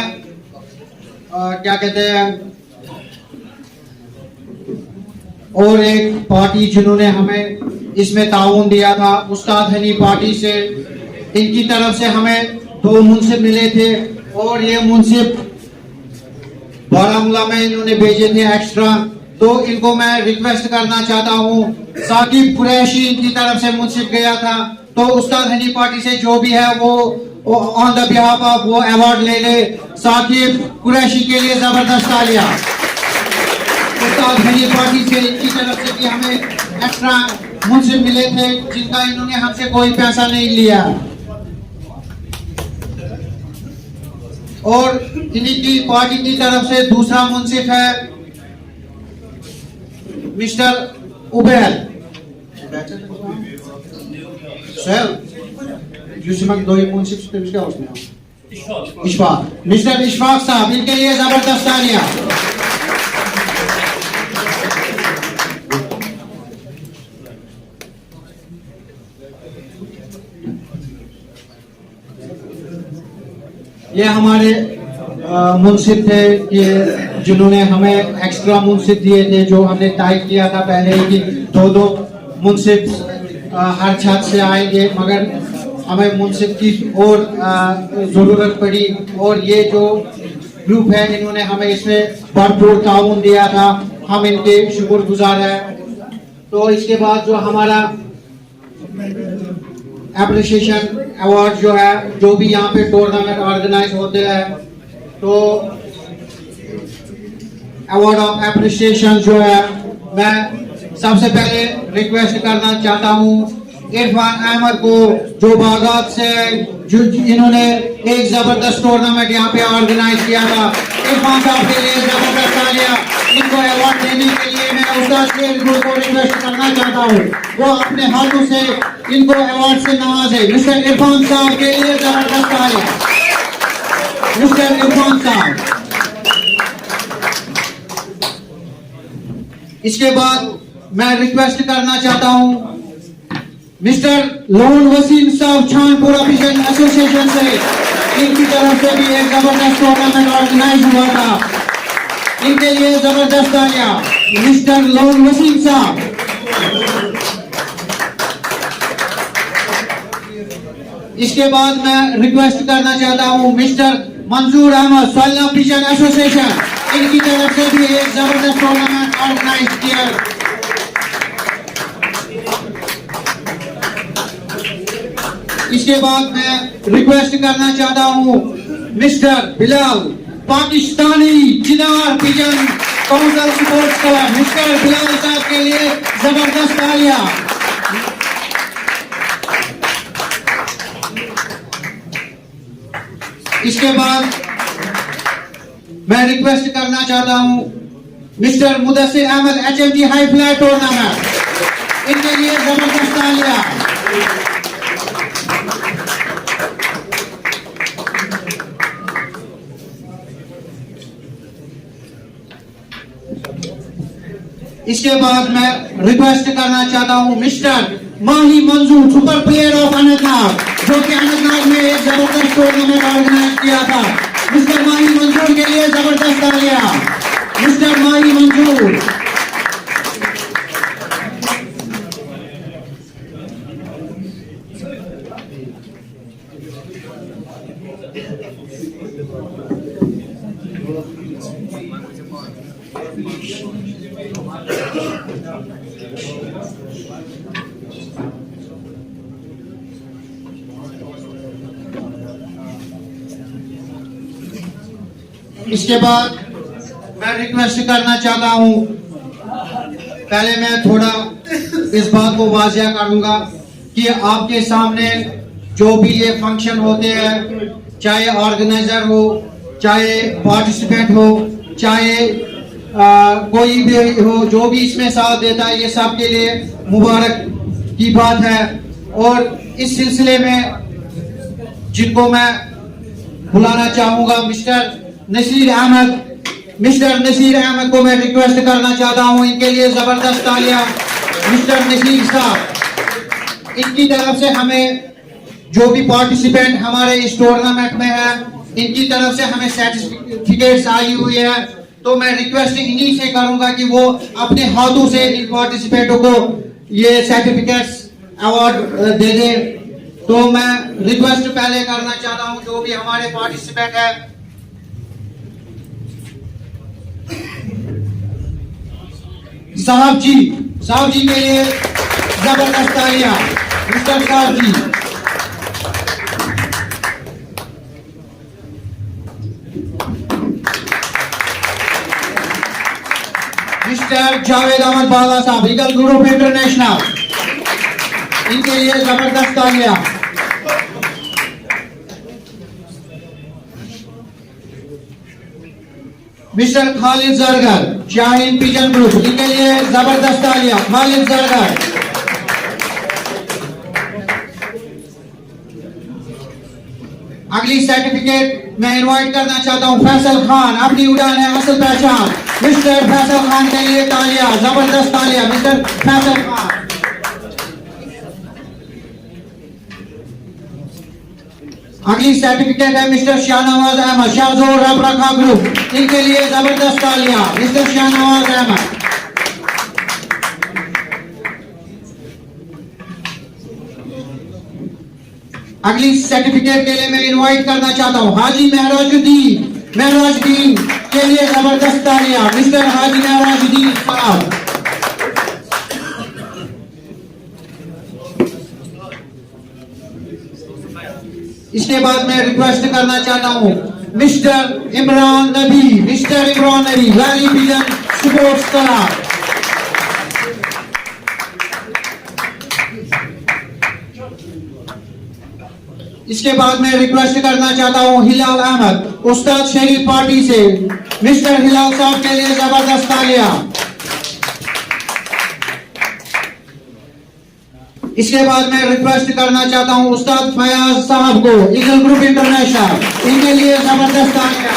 क्या कहते हैं, और एक पार्टी जिन्होंने हमें इसमें ताउन दिया था, उस्ताद हनी पार्टी से, इनकी तरफ से हमें 2 मुंसिफ मिले थे और ये मुंसिफ बारामूला में इन्होंने भेजे थे एक्स्ट्रा। तो इनको मैं रिक्वेस्ट करना चाहता हूँ, साकिब कुरैशी इनकी तरफ से मुंसिफ गया था, तो उस्ताद हनी पार्टी से जो भी है वो ऑन द बिहाफ ऑफ वो अवार्ड ले ले। साकिब कुरैशी के लिए जबरदस्त तालियां। उस्ताद हनी पार्टी से इनकी तरफ से भी हमें एक्स्ट्रा मुंसिफ मिले थे, जिनका इन्होंने हमसे कोई पैसा नहीं लिया। और इन्हीं की पार्टी की तरफ से दूसरा मुंसिफ है मिस्टर उबैल इशफाक, मिस्टर इशफाक साहब, इनके लिए जबरदस्त तालियां। ये हमारे मुंसिफ थे कि जिन्होंने हमें एक्स्ट्रा मुंसिफ दिए थे, जो हमने टाइप किया था पहले ही कि 2-2 मुंसिफ हर छत से आएंगे, मगर हमें मुंसिफ की और जरूरत पड़ी और ये जो ग्रुप है इन्होंने हमें इसमें भरपूर ताउन दिया था, हम इनके शुक्रगुजार हैं। तो इसके बाद जो हमारा एप्रिसिएशन अवार्ड जो है, जो भी यहाँ पे टूर्नामेंट ऑर्गेनाइज होते हैं, तो अवार्ड ऑफ एप्रिसिएशन जो है, मैं सबसे पहले रिक्वेस्ट करना चाहता हूँ इरफान अहमद को, जो बागात से जो इन्होंने एक जबरदस्त टूर्नामेंट यहाँ पे ऑर्गेनाइज किया था। इरफान साहब के लिए जबरदस्त तालियां। इनको अवार्ड देने के लिए मैं उस्ताद शेर को रिक्वेस्ट करना चाहता हूँ, वो अपने हाथों से इनको अवार्ड से नवाजे। मिस्टर इरफान साहब के लिए जबरदस्त तालियां। मिस्टर इरफान साहब। इसके बाद मैं रिक्वेस्ट करना चाहता हूँ मिस्टर लोन वसीम साहब, छानपुर ऑफिशियल एसोसिएशन से, इनकी तरफ से भी एक जबरदस्त टूर्नामेंट ऑर्गेनाइज हुआ था, इनके लिए जबरदस्त तालियां। मिस्टर लोन वसीम साहब। इसके बाद मैं रिक्वेस्ट करना चाहता हूं mister Manzoor Ahmad, सोलना official association, इनकी तरफ से भी एक जबरदस्त टूर्नामेंट ऑर्गेनाइज किया। इसके बाद मैं रिक्वेस्ट करना चाहता हूं mister Bilal, Pakistani Chinar pigeon council sports club, mister Bilal sahab के लिए जबरदस्त तालियां। इसके बाद मैं रिक्वेस्ट करना चाहता हूं mister Mudassir Ahmed, HMG high fly tournament, इनके लिए जबरदस्त तालियां। इसके बाद मैं रिक्वेस्ट करना चाहता हूं मिस्टर माही मंजूर, सुपर प्लेयर ऑफ अनंतनाग, जो कि अनंतनाग में एक जबरदस्त टूर्नामेंट ऑर्गेनाइज किया था। मिस्टर माही मंजूर के लिए जबरदस्त तालियां। मिस्टर माही मंजूर। इसके बाद मैं रिक्वेस्ट करना चाहता हूं, पहले मैं थोड़ा इस बात को वाजिया करूंगा कि आपके सामने जो भी ये फंक्शन होते हैं, चाहे ऑर्गेनाइजर हो, चाहे पार्टिसिपेंट हो, चाहे कोई भी हो, जो भी इसमें साथ देता है, ये सब के लिए मुबारक की बात है। और इस सिलसिले में जिनको मैं बुलाना चाहूंगा मिस्टर नसीर अहमद को मैं रिक्वेस्ट करना चाहता हूं, इनके लिए जबरदस्त तालियां। मिस्टर नसीर साहब, इनकी तरफ से हमें जो भी पार्टिसिपेंट हमारे इस टूर्नामेंट में है, इनकी तरफ से हमें सर्टिफिकेट्स आई हुई है। तो मैं रिक्वेस्ट इन्हीं से करूंगा कि वो अपने हाथों से इन पार्टिसिपेंटों को ये सर्टिफिकेट्स अवार्ड दे दे। तो मैं रिक्वेस्ट पहले करना चाहता हूं जो भी हमारे पार्टिसिपेंट है, साहब जी के लिए जबरदस्त तालियां। मिस्टर साहब जी, mister Javed Ahmad Bala sahab, Eagle group international, इनके लिए जबरदस्त तालियां। Mister Khalid Zargar, Shaheen pigeon group, इनके लिए जबरदस्त तालियां। खालिद जरगर। अगली सर्टिफिकेट मैं इनवाइट करना चाहता हूं फैसल खान, अपनी उड़ान है असल पहचान। मिस्टर फैसल खान के लिए तालियां, जबरदस्त तालियां मिस्टर फैसल खान। अगली सर्टिफिकेट है मिस्टर शाहनवाज अहमद, शाहजोर रब रखा ग्रुप, इनके लिए जबरदस्त तालियां मिस्टर शाहनवाज अहमद। अगली सर्टिफिकेट के लिए मैं इनवाइट करना चाहता हूं हाजी महराजुद्दीन के लिए जबरदस्त तालियां मिस्टर हाजी महराजुद्दीन साहब। इसके बाद मैं रिक्वेस्ट करना चाहता हूं मिस्टर इमरान नबी, वैली विजन स्पोर्ट्स क्लब। इसके बाद मैं रिक्वेस्ट करना चाहता हूं हिलाल अहमद, उस्ताद शरीफ पार्टी से। मिस्टर हिलाल साहब के लिए जबरदस्त तालियां। इसके बाद मैं रिक्वेस्ट करना चाहता हूं उस्ताद फयाज साहब को, ईगल ग्रुप इंटरनेशनल, इनके लिए जबरदस्त तालियां।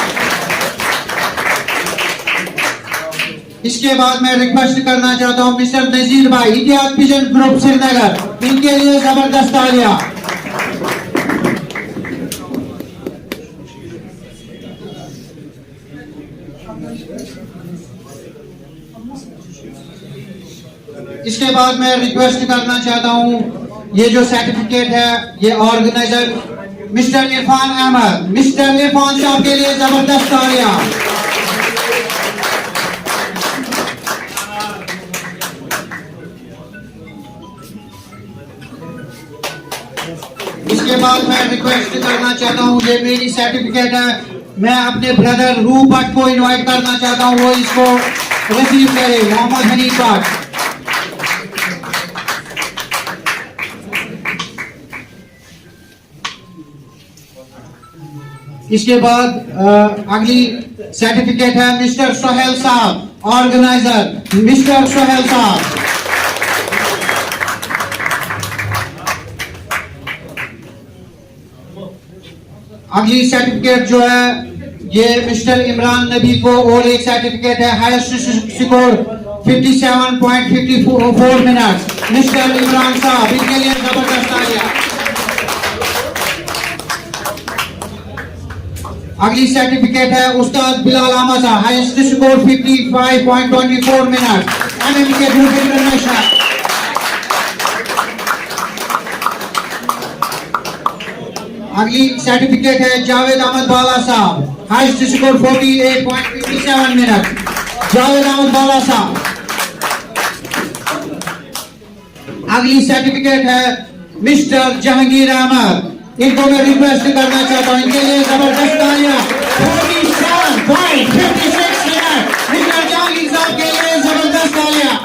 इसके बाद मैं रिक्वेस्ट करना चाहता हूं मिस्टर नजीर भाई, इतिहाद पिजन ग्रुप श्रीनगर, इनके लिए जबरदस्त तालियां। इसके बाद मैं रिक्वेस्ट करना चाहता हूं ये जो सर्टिफिकेट है ये organiser mister Irfan Ahmed, mister Irfan साहब के लिए जबरदस्त तालियां। इसके बाद मैं रिक्वेस्ट करना चाहता हूं ये मेरी सर्टिफिकेट है, मैं अपने ब्रदर रूह भट्ट को इनवाइट करना चाहता हूं वो इसको रिसीव करे, मोहम्मद हनीफ भट्ट। इसके बाद अगली सर्टिफिकेट है मिस्टर सोहेल साहब, ऑर्गेनाइजर मिस्टर सोहेल साहब। अगली सर्टिफिकेट जो है ये मिस्टर इमरान नबी को, और एक सर्टिफिकेट है highest score 57.54 minute mister Imran साहब, इनके लिए जबरदस्त तालियां। अगली सर्टिफिकेट है उस्ताद Bilal Ahmad sahab, highest score 55.24 minute MMK group international. अगली सर्टिफिकेट है Javed Ahmad Bala sahab, highest score 48.57 minute Javed Ahmad Bala sahab. अगली सर्टिफिकेट है मिस्टर जहांगीर अहमद, इनको मैं रिक्वेस्ट करना चाहता हूं, इनके लिए जबरदस्त तालियां। 47.56 मिनट मिस्टर जहांगीर साहब के लिए जबरदस्त तालियां।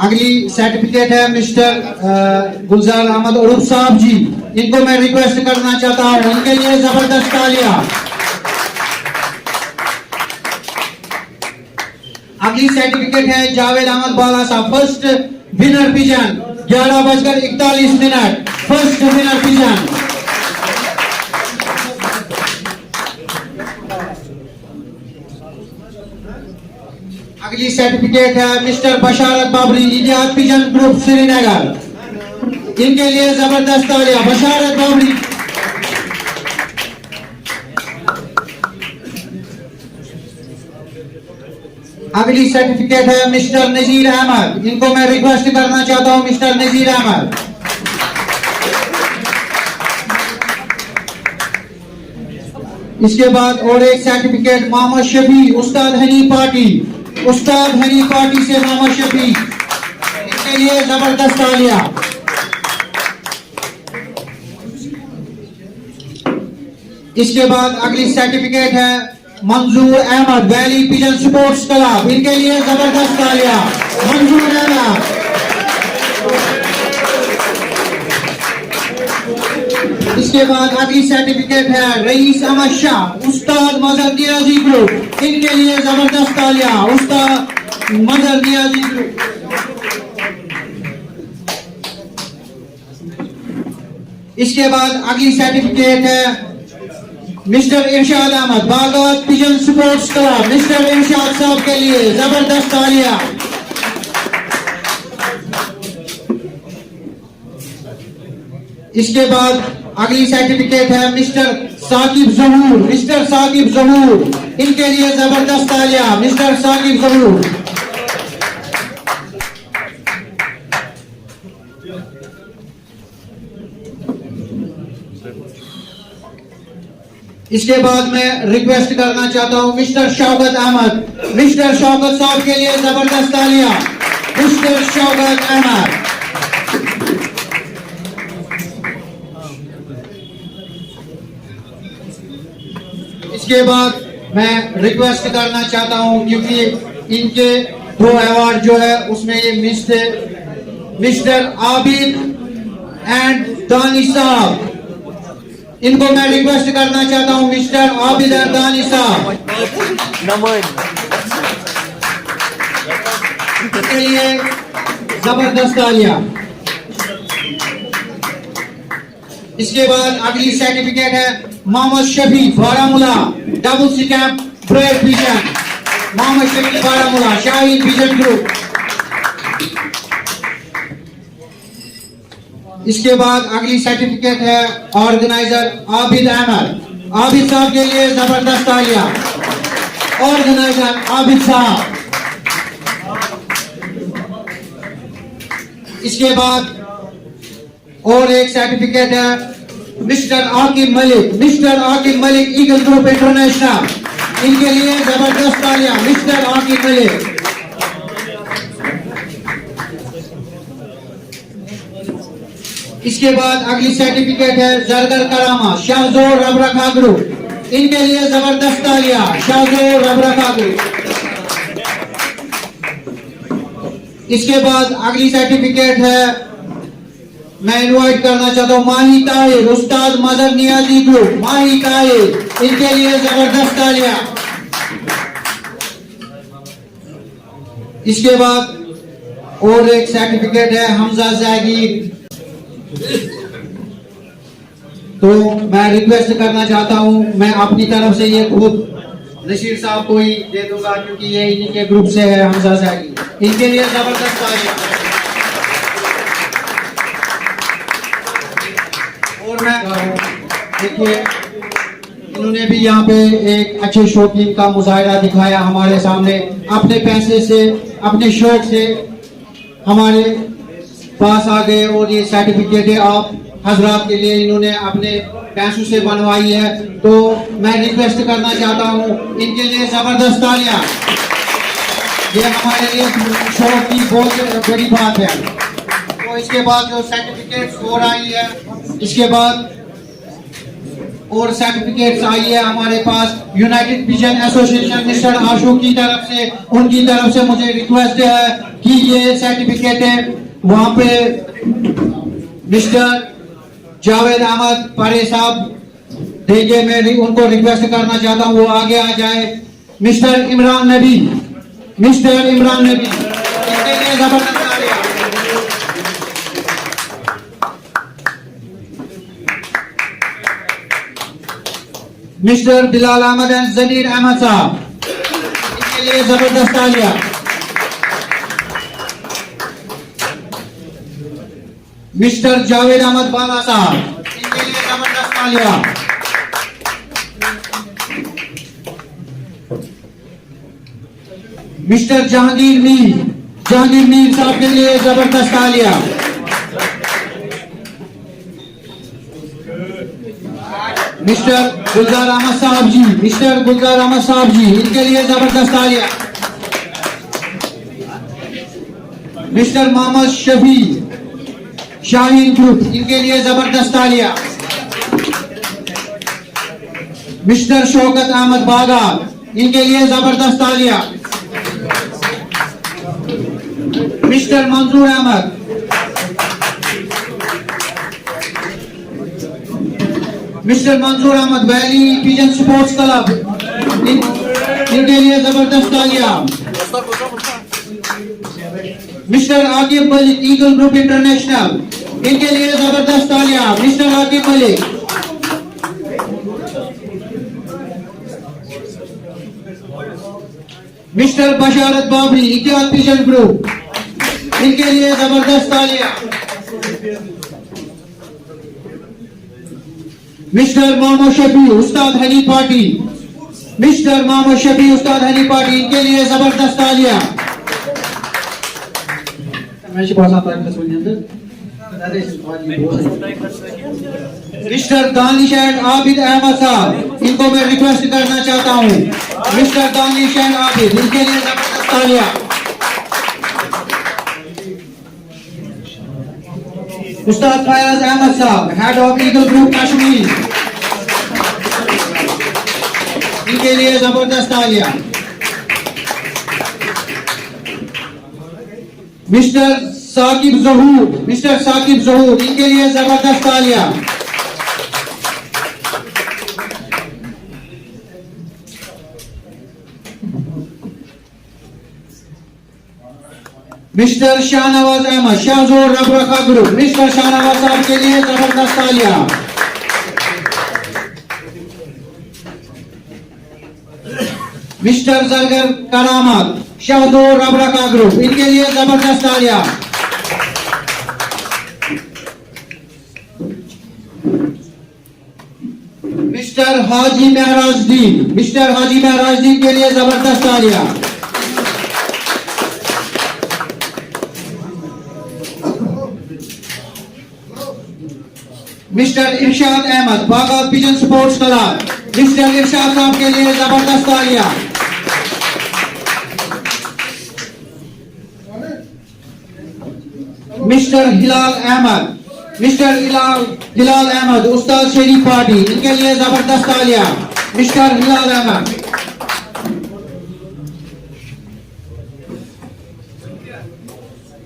अगली सर्टिफिकेट है मिस्टर गुलजार अहमद उरूफ साहब जी, इनको मैं रिक्वेस्ट करना चाहता हूं, इनके लिए जबरदस्त तालियां। अगली सर्टिफिकेट है जावेद अहमद बाला साहब, first winner pigeon 11:41 minute, first winner pigeon. अगली सर्टिफिकेट है mister Basharat Babri, Ittihad pigeon group Srinagar. इनके लिए जबरदस्त तालियां। बशारत बाबरी। अगली सर्टिफिकेट है मिस्टर नजीर अहमद। इनको मैं रिक्वेस्ट करना चाहता हूं, मिस्टर नजीर अहमद। इसके बाद और एक सर्टिफिकेट मोहम्मद शफी, उस्ताद हनी पार्टी, उस्ताद हनी पार्टी से मोहम्मद शफी। इनके लिए जबरदस्त तालियां। इसके बाद अगली सर्टिफिकेट है Manzoor Ahmed, valley pigeon sports club. इनके लिए जबरदस्त तालियां। मंजूर अहमद। इसके बाद अगली सर्टिफिकेट है रईस अहमद शाह, उस्ताद मजहर नियाजी ग्रुप। इनके लिए जबरदस्त तालियां। उस्ताद मजहर नियाजी ग्रुप। इसके बाद अगली सर्टिफिकेट है mister Irshad Ahmad, Bagwat pigeon sports club. Mister Irshad sahab के लिए जबरदस्त तालियां। इसके बाद अगली सर्टिफिकेट है मिस्टर साकिब जहूर, मिस्टर साकिब जहूर। इनके लिए जबरदस्त तालियां। मिस्टर साकिब जहूर। इसके बाद मैं रिक्वेस्ट करना चाहता हूं मिस्टर शौकत अहमद, मिस्टर शौकत साहब के लिए जबरदस्त तालियां। मिस्टर शौकत अहमद। इसके बाद मैं रिक्वेस्ट करना चाहता हूं, क्योंकि इनके 2 अवार्ड जो है उसमें ये मिस थे, मिस्टर आबिद एंड दानी साहब। इनको मैं रिक्वेस्ट करना चाहता हूं, मिस्टर आबिद एंड दानी साहब के लिए जबरदस्त तालियां। इसके बाद अगली सर्टिफिकेट है मोहम्मद शफी बारामूला, डबल सिकैप breed pigeon. Mohammad Shafi Baramulla, Shaheen pigeon group. इसके बाद अगली सर्टिफिकेट है ऑर्गेनाइजर आबिद अहमद। आबिद साहब के लिए जबरदस्त तालियां। ऑर्गेनाइजर आबिद साहब। इसके बाद और एक सर्टिफिकेट है mister Aqib Malik, mister Aqib Malik eagle group international. इनके लिए जबरदस्त तालियां। मिस्टर आकिब मलिक। इसके बाद अगली सर्टिफिकेट है जरगर करामा, शाहजोर रबरखा ग्रुप। इनके लिए जबरदस्त तालियां। शाहजोर रबरखा ग्रुप। इसके बाद अगली सर्टिफिकेट है, मैं इनवाइट करना चाहता हूं माही ताहिर, उस्ताद मजहर नियाजी ग्रुप। माही ताहिर, इनके लिए जबरदस्त तालियां। इसके बाद और एक सर्टिफिकेट है हमजा जागीर। तो मैं रिक्वेस्ट करना चाहता हूं, मैं अपनी तरफ से ये खुद नशीर साहब को ही दे दूंगा, क्योंकि ये इन्हीं के ग्रुप से है, हमजा जागीर। इनके लिए जबरदस्त तालियां। और मैं देखिए, इन्होंने भी यहाँ पे एक अच्छे शौकीन का मुजाहिरा दिखाया हमारे सामने। अपने पैसे से, अपने शौक से हमारे पास आ गए और ये सर्टिफिकेट आप हजरात के लिए इन्होंने अपने पैसों से बनवाई है। तो मैं रिक्वेस्ट करना चाहता हूँ, इनके लिए जबरदस्त तालियां। ये हमारे लिए शौक की बहुत बड़ी बात है। तो इसके बाद जो सर्टिफिकेट्स और आई है, इसके बाद और सर्टिफिकेट्स आई है हमारे पास यूनाइटेड पिजन एसोसिएशन मिस्टर आशू की तरफ से। उनकी तरफ से मुझे रिक्वेस्ट है कि ये सर्टिफिकेट वहां पे मिस्टर जावेद अहमद पारे साहब देंगे। मैं उनको रिक्वेस्ट करना चाहता हूँ वो आगे आ जाए। मिस्टर इमरान नबी, मिस्टर इमरान नबी, इनके लिए जबरदस्त तालियां। मिस्टर बिलाल अहमद एंड जनीर अहमद साहब, इनके लिए जबरदस्त तालियां। मिस्टर जावेद अहमद बाला साहब, इनके लिए जबरदस्त तालियां। मिस्टर जहांगीर मीर साहब के लिए जबरदस्त तालियां। मिस्टर गुलजार अहमद साहब जी, इनके लिए जबरदस्त तालियां। मिस्टर मोहम्मद शफी शाहीन ग्रुप, इनके लिए जबरदस्त तालियां। मिस्टर शौकत अहमद बागा, इनके लिए जबरदस्त तालियां। Mister Manzoor Ahmed, valley pigeon sports club, इनके लिए जबरदस्त तालियां। Mister Aqib Malik eagle group international, इनके लिए जबरदस्त तालियां। Mister Aqib Malik. Mister Basharat Babri Ittihad pigeon group, इनके लिए जबरदस्त तालियां। मिस्टर मोहम्मद शफी उस्ताद हनी पार्टी, इनके लिए जबरदस्त तालियां। मिस्टर दानिश एंड आबिद अहमद साहब, इनको मैं रिक्वेस्ट करना चाहता हूँ। मिस्टर दानिश एंड आबिद, इनके लिए जबरदस्त तालियां। उस्ताद फयाज अहमद साहब, head of eagle group Kashmir, इनके लिए जबरदस्त तालियां। मिस्टर साकिब जहूर, इनके लिए जबरदस्त तालियां। मिस्टर शाहनवाज अहमद शाहजोर रबरखा ग्रुप, मिस्टर शाहनवाज साहब के लिए जबरदस्त तालियां। मिस्टर जरगर करामत शाहजोर रबरखा ग्रुप, इनके लिए जबरदस्त तालियां। मिस्टर हाजी महराजदीन के लिए जबरदस्त तालियां। मिस्टर इरशाद अहमद बागा pigeon sports club, mister Irshad sahab के लिए जबरदस्त तालियां। मिस्टर हिलाल अहमद उस्ताद शरीफ पार्टी, इनके लिए जबरदस्त तालियां। मिस्टर हिलाल अहमद।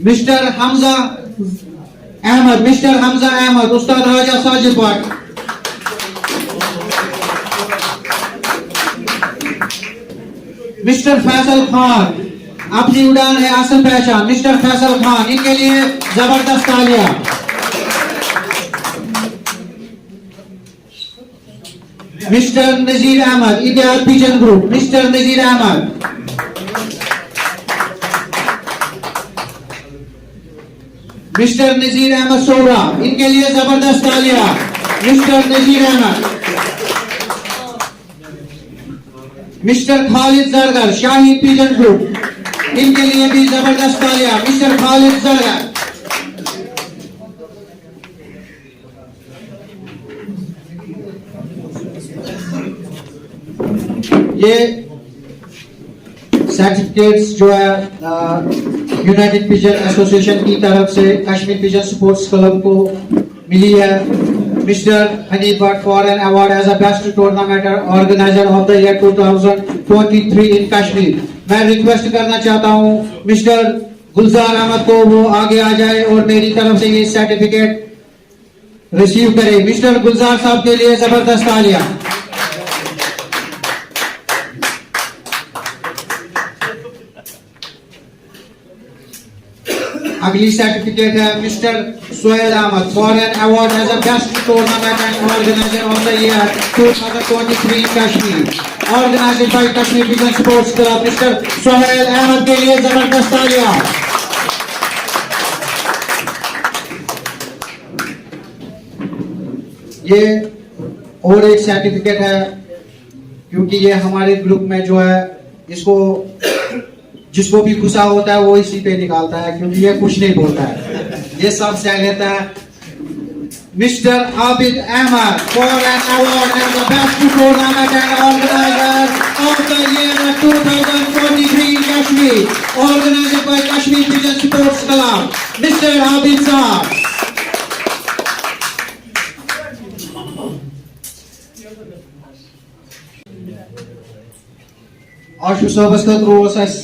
मिस्टर हमजा अहमद उस्ताद राजा साजिद पार्टी। मिस्टर फैसल खान, अपनी उड़ान है असल पहचान, मिस्टर फैसल खान, इनके लिए जबरदस्त तालियां। मिस्टर नजीर अहमद इतिहाद pigeon group, mister Nazir Ahmad. Mister Nazir Ahmad सोरा, इनके लिए जबरदस्त तालियां। मिस्टर नजीर अहमद। मिस्टर खालिद जरगर शाही पिजन ग्रुप, इनके लिए भी जबरदस्त तालियां। मिस्टर खालिद जरगर। ये सर्टिफिकेट्स जो है यूनाइटेड पिजन एसोसिएशन की तरफ से कश्मीर पिजन स्पोर्ट्स क्लब को मिली है। Mister Hanif Bhat for an award as a best tournament organiser of the year 2023 in Kashmir. मैं रिक्वेस्ट करना चाहता हूं मिस्टर गुलजार अहमद को वो आगे आ जाए और मेरी तरफ से ये सर्टिफिकेट रिसीव करे। मिस्टर गुलजार साहब के लिए जबरदस्त तालियां। अगली सर्टिफिकेट है mister Sohail Ahmed for an award as a best tournament and organiser of the year 2023 in Kashmir, organised by Kashmir pigeon sports club. Mister Sohail Ahmed के लिए जबरदस्त तालियां। ये और एक सर्टिफिकेट है, क्योंकि ये हमारे ग्रुप में जो है इसको जिसको भी गुस्सा होता है वो इसी पे निकालता है, क्योंकि ये कुछ नहीं बोलता है, ये सब सह लेता है। Mister Abid Ahmed for an award as the best tournament and organiser of the year 2023 in Kashmir, organized by Kashmir Pigeon Sports Club, mister Abid साहब। Aşu sabaskat rolas as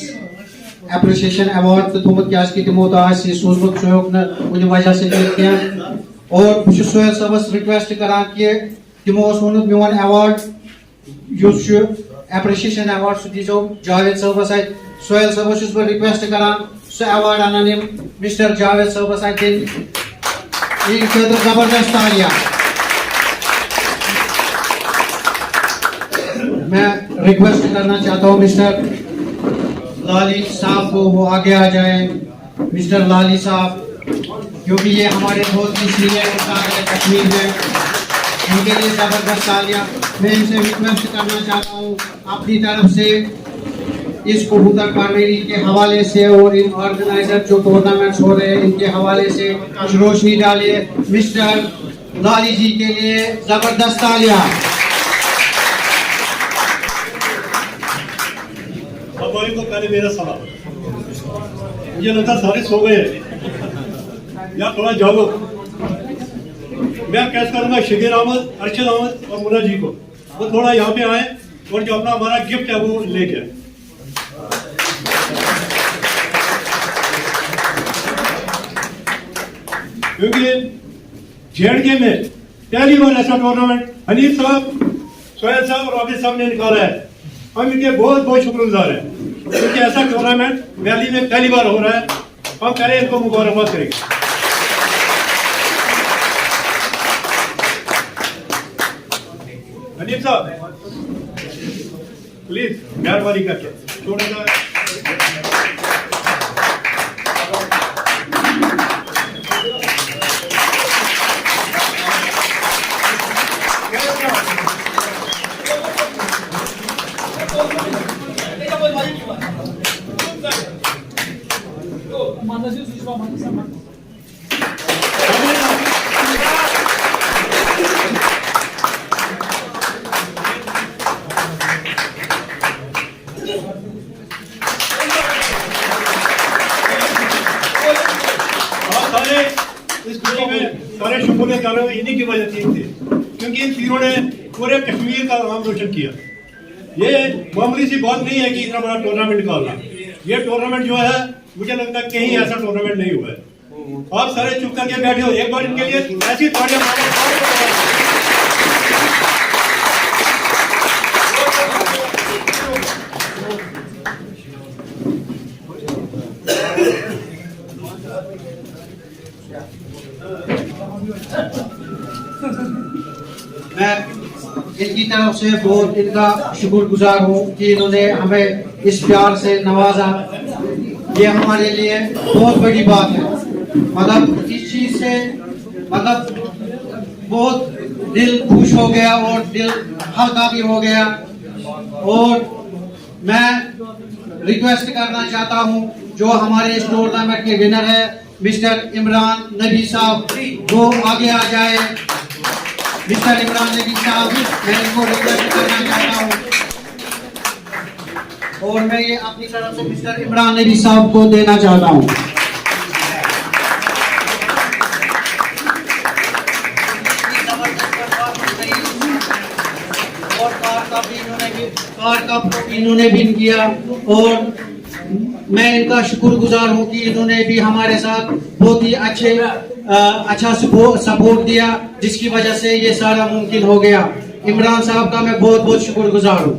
appreciation award to thumut kyas ki timo ta as sozmut soyok na uni wajah se dekhiya और bus soyal sabas request karan ki timo sonut miwan award yus appreciation award su dijo Javed sabas ay soyal sabas us request karan so award ananim Mr. Javed sabas ay din in khatra zabardast taaliya। मैं request करना चाहता हूँ mister लाली साहब को वो आगे आ जाए। Mister लाली साहब, क्योंकि ये हमारे बहुत ही सीनियर उस्ताद है कश्मीर में, इनके लिए जबरदस्त तालियां। मैं इनसे रिक्वेस्ट करना चाहता हूँ अपनी तरफ से इस कबूतर पार्वेरी के हवाले से और इन ऑर्गेनाइजर जो टूर्नामेंट्स हो रहे हैं इनके हवाले से कुछ रोशनी डालिए। मिस्टर लाली जी के लिए जबरदस्त तालियां। को पहले मेरा सवाल, मुझे लगता सारे सो गए या थोड़ा जागो। मैं कैसे करूंगा शिगेर अहमद, अरशद अहमद और मुन्ना जी को, वो थोड़ा यहाँ पे आए और जो अपना हमारा गिफ्ट है वो लेके आए। क्योंकि जेएंडके में पहली बार ऐसा टूर्नामेंट हनीफ साहब, सोहेल साहब और आबिद साहब ने निकाला है। हम इनके बहुत बहुत शुक्रगुजार हैं, क्योंकि ऐसा टूर्नामेंट वैली में पहली बार हो रहा है। हम करें इनको मुबारकबाद करेंगे। हनीफ साहब प्लीज मेहरबानी करके छोड़ेगा। सारे शुक्रिया करो इन्हीं की वजह से थे, क्योंकि इन तीनों ने पूरे कश्मीर का नाम रोशन किया। ये मामूली सी बात नहीं है कि इतना बड़ा टूर्नामेंट निकालना। ये टूर्नामेंट जो है मुझे लगता है कहीं ऐसा टूर्नामेंट नहीं हुआ है। आप सारे चुप करके बैठे हो, एक बार इनके लिए ऐसी तालियां मैं इनकी तरफ से बहुत इनका शुक्रगुजार हूँ कि इन्होंने हमें इस प्यार से नवाजा। ये हमारे लिए बहुत बड़ी बात है। मतलब इस चीज से मतलब बहुत दिल खुश हो गया और दिल हल्का भी हो गया। और मैं रिक्वेस्ट करना चाहता हूँ जो हमारे इस टूर्नामेंट के विनर है मिस्टर इमरान नबी साहब, वो आगे आ जाए। मिस्टर इमरान नबी साहब, मैं इनको रिक्वेस्ट करना चाहता हूँ और मैं ये अपनी तरफ से मिस्टर इमरान नबी साहब को देना चाहता हूँ। और कार का इन्होंने भी किया और मैं इनका शुक्रगुजार हूँ कि इन्होंने भी हमारे साथ बहुत ही अच्छा सपोर्ट दिया, जिसकी वजह से ये सारा मुमकिन हो गया। इमरान साहब का मैं बहुत बहुत शुक्रगुजार हूँ।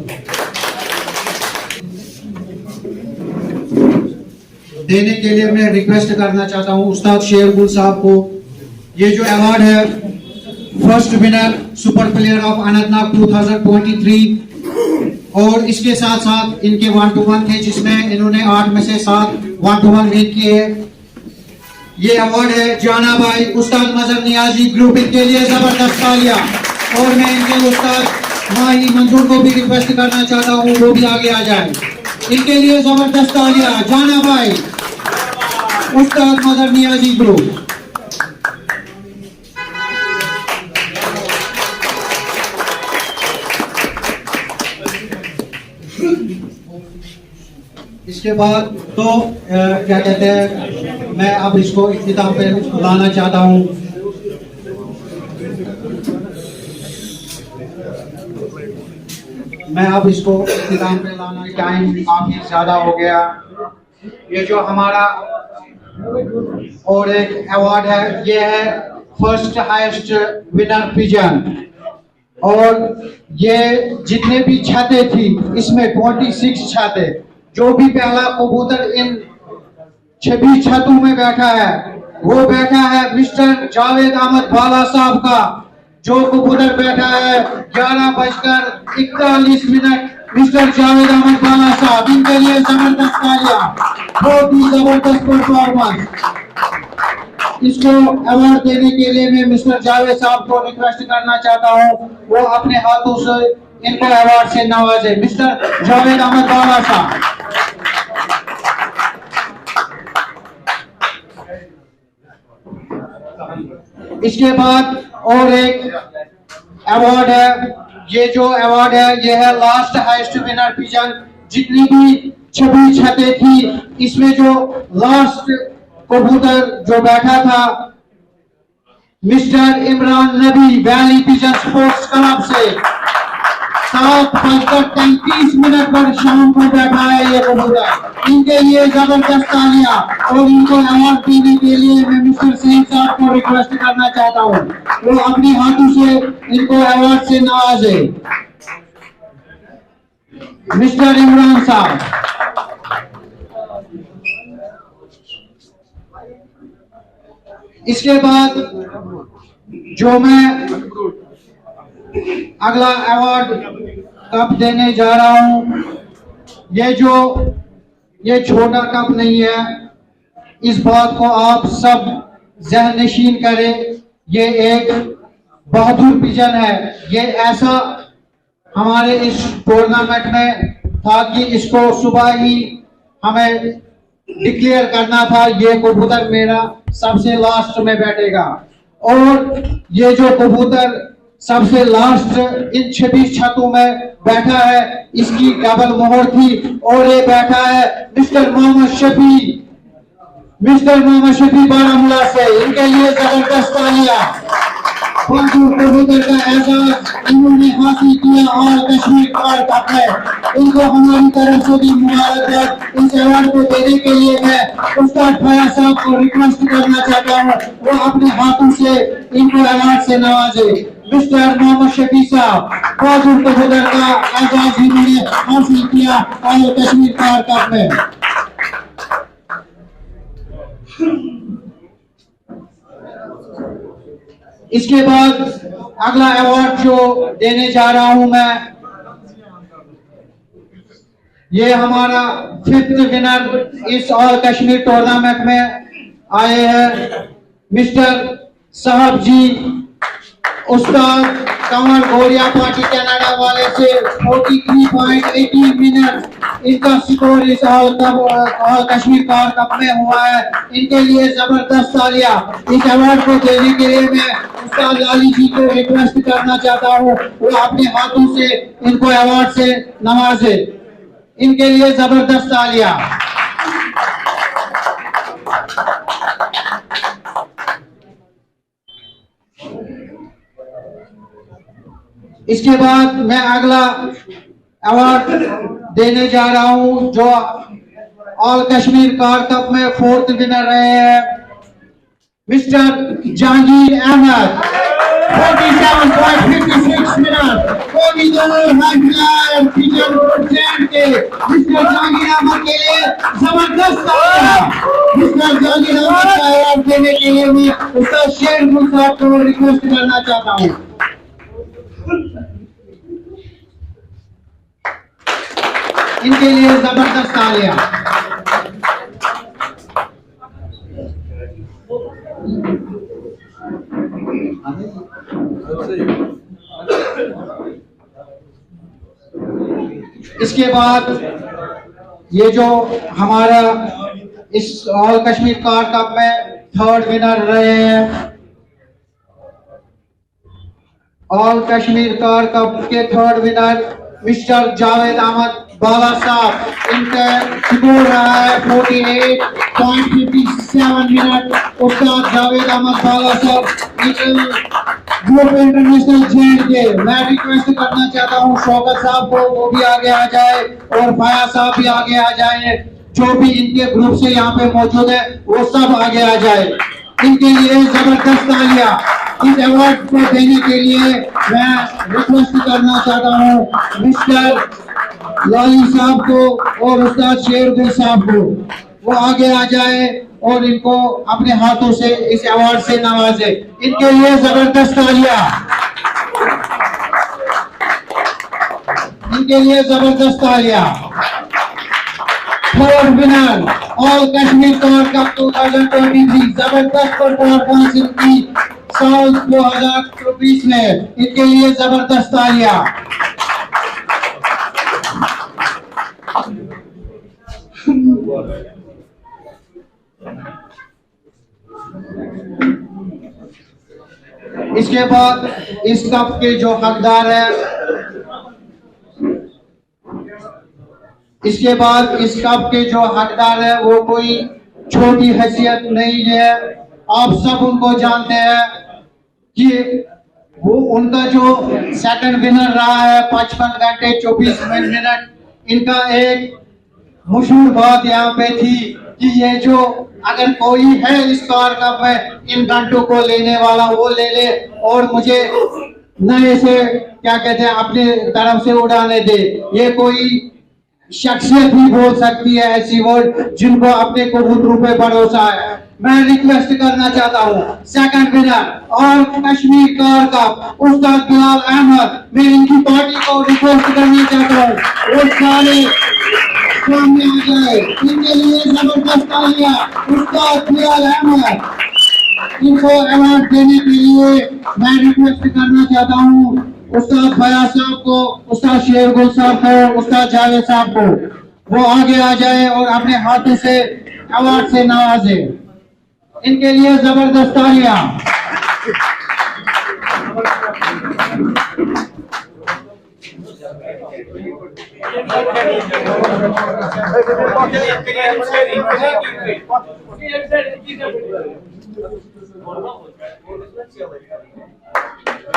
देने के लिए मैं रिक्वेस्ट करना चाहता हूँ उस्ताद शेरगुल साहब को। ये जो अवार्ड है first winner super player of Anantnag 2023, और इसके साथ साथ इनके 1-to-1 थे जिसमें इन्होंने 8 में से 7 1-to-1 विन किए। ये अवार्ड है जाना भाई उस्ताद मजहर नियाजी ग्रुप, इनके लिए जबरदस्त तालियां। और मैं इनके उस्ताद माही मंजूर को भी रिक्वेस्ट करना चाहता हूँ, वो भी आगे आ जाए। इनके लिए जबरदस्त तालियां, जाना भाई उस्ताद मजहर नियाजी ग्रुप। इसके बाद तो क्या कहते हैं, मैं अब इसको इख्तिताम पे लाना चाहता हूँ। मैं अब इसको इख्तिताम पे लाना, टाइम काफी ज्यादा हो गया। ये जो हमारा और एक अवार्ड है, ये है फर्स्ट हाईएस्ट विनर पिजन। और ये जितने भी छाते थी इसमें 26 छाते, जो भी पहला कबूतर इन 26 छतों में बैठा है वो बैठा है मिस्टर जावेद अहमद बाला साहब का। जो कबूतर बैठा है 11:41 मिस्टर जावेद अहमद बाला साहब, इनके लिए जबरदस्त तालियां, बहुत ही जबरदस्त परफॉर्मेंस। इसको अवार्ड देने के लिए मैं मिस्टर जावेद साहब को रिक्वेस्ट करना चाहता हूँ, वो अपने हाथों से इनको अवार्ड से नवाजे। मिस्टर जावेद अहमद बाला साहब। इसके बाद और एक अवार्ड है, ये जो अवार्ड है ये है लास्ट हाईएस्ट विनर पिजन। जितनी भी 26 छतें थी इसमें जो लास्ट कबूतर जो बैठा था मिस्टर इमरान नबी वैली पिजन स्पोर्ट्स क्लब से 7:33 पर शाम को बैठा है ये कबूतर। इनके लिए जबरदस्त तालियां। और इनको अवार्ड देने के लिए मैं मिस्टर सईद साहब को रिक्वेस्ट करना चाहता हूँ, वो अपने हाथों से इनको अवार्ड से नवाजे। मिस्टर इमरान साहब। इसके बाद जो मैं अगला अवार्ड कप देने जा रहा हूं, ये छोटा कप नहीं है, इस बात को आप सब ज़हन नशीन करें। ये एक बहादुर पिजन है। ये ऐसा हमारे इस टूर्नामेंट में था कि इसको सुबह ही हमें डिक्लेयर करना था, ये कबूतर मेरा सबसे लास्ट में बैठेगा। और ये जो कबूतर सबसे लास्ट इन 26 छतों में बैठा है इसकी डबल मोहर थी। और ये बैठा है मिस्टर मोहम्मद शफी बारामूला से, इनके लिए जबरदस्त तालियां। कबूतर का एजाज इन्होंने हासिल किया और कश्मीर कार कप में, इनको हमारी तरफ से भी मुबारकबाद। इस अवार्ड को देने के लिए मैं उस्ताद फयाज साहब को रिक्वेस्ट करना चाहता हूँ, वो अपने हाथों से इनको अवार्ड से नवाजे। मिस्टर मोहम्मद शफी साहब बहादुर कबूतर का एजाज इन्होंने हासिल किया और कश्मीर कार कप में। इसके बाद अगला अवार्ड जो देने जा रहा हूं मैं, ये हमारा 5th विनर इस ऑल कश्मीर टूर्नामेंट में आए हैं मिस्टर साहब जी, उस्ताद कंवर गोरिया पार्टी कनाडा वाले से 43.18 मिनट इनका स्कोर इस ऑल कश्मीर कार कप में हुआ है। इनके लिए जबरदस्त तालियां। इस अवार्ड को देने के लिए मैं उस्ताद अली जी को रिक्वेस्ट करना चाहता हूँ, वो अपने हाथों से इनको अवार्ड से नवाजे। इनके लिए जबरदस्त तालियां। इसके बाद मैं अगला अवार्ड देने जा रहा हूं जो ऑल कश्मीर कार कप में 4th विनर रहे हैं mister Jahangir Ahmed, 47.56 minute. Mister Jahangir Ahmed के लिए जबरदस्त तालियां। मिस्टर जहांगीर अहमद का अवार्ड देने के लिए मैं उस्ताद शेर साहब को रिक्वेस्ट करना चाहता हूँ। इनके लिए जबरदस्त तालियां। इसके बाद ये जो हमारा इस ऑल कश्मीर कार कप में थर्ड विनर रहे हैं, ऑल कश्मीर कार कप के third winner mister Javed Ahmad Bala sahab, इनका स्कोर रहा है 48.57 मिनट। उस्ताद जावेद अहमद बाला साहब ग्रुप इंटरनेशनल जेल के, मैं रिक्वेस्ट करना चाहता हूँ शौकत साहब को, वो भी आगे आ जाए और फाया साहब भी आगे आ जाए, जो भी इनके ग्रुप से यहाँ पे मौजूद है वो सब आगे आ जाए। इनके लिए जबरदस्त तालियां इस अवार्ड को देने के लिए मैं रिक्वेस्ट करना चाहता हूँ मिस्टर लाली साहब को और उस्ताद शेरगुल साहब को, वो आगे आ जाए और इनको अपने हाथों से इस अवार्ड से नवाजे। इनके लिए जबरदस्त तालियां, इनके लिए जबरदस्त तालियां। Third winner all Kashmir car cup 2023, जबरदस्त परफॉर्मेंस इनकी साल 2024 में, इनके लिए जबरदस्त तालियां। इसके बाद इस कप के जो हकदार है, इसके बाद इस कप के जो हकदार है वो कोई छोटी हैसियत नहीं है, आप सब उनको जानते हैं कि वो उनका जो सेकंड विनर रहा है 55 घंटे 24 मिनट। इनका एक मशहूर बात यहाँ पे थी कि ये जो अगर कोई है इस कार कप में इन घंटों को लेने वाला वो ले ले और मुझे नए से क्या कहते हैं अपनी तरफ से उड़ाने दे। ये कोई शख्सियत भी बोल सकती है ऐसी वर्ड जिनको अपने कबूतरों पे भरोसा है। मैं रिक्वेस्ट करना चाहता हूँ सेकंड विनर और कश्मीर कार कप उस्ताद बिलाल अहमद, मैं इनकी पार्टी को रिक्वेस्ट करना चाहता हूँ वो सारे सामने आ जाए। इनके लिए जबरदस्त तालियां उस्ताद बिलाल अहमद, इनको अवार्ड देने के लिए मैं रिक्वेस्ट करना चाहता हूँ उस्ताद फयाज साहब को, उस्ताद शेरगुल साहब को, उस्ताद जावेद साहब को, वो आगे आ जाए और अपने हाथों से अवार्ड से नवाजे। इनके लिए जबरदस्त तालियां।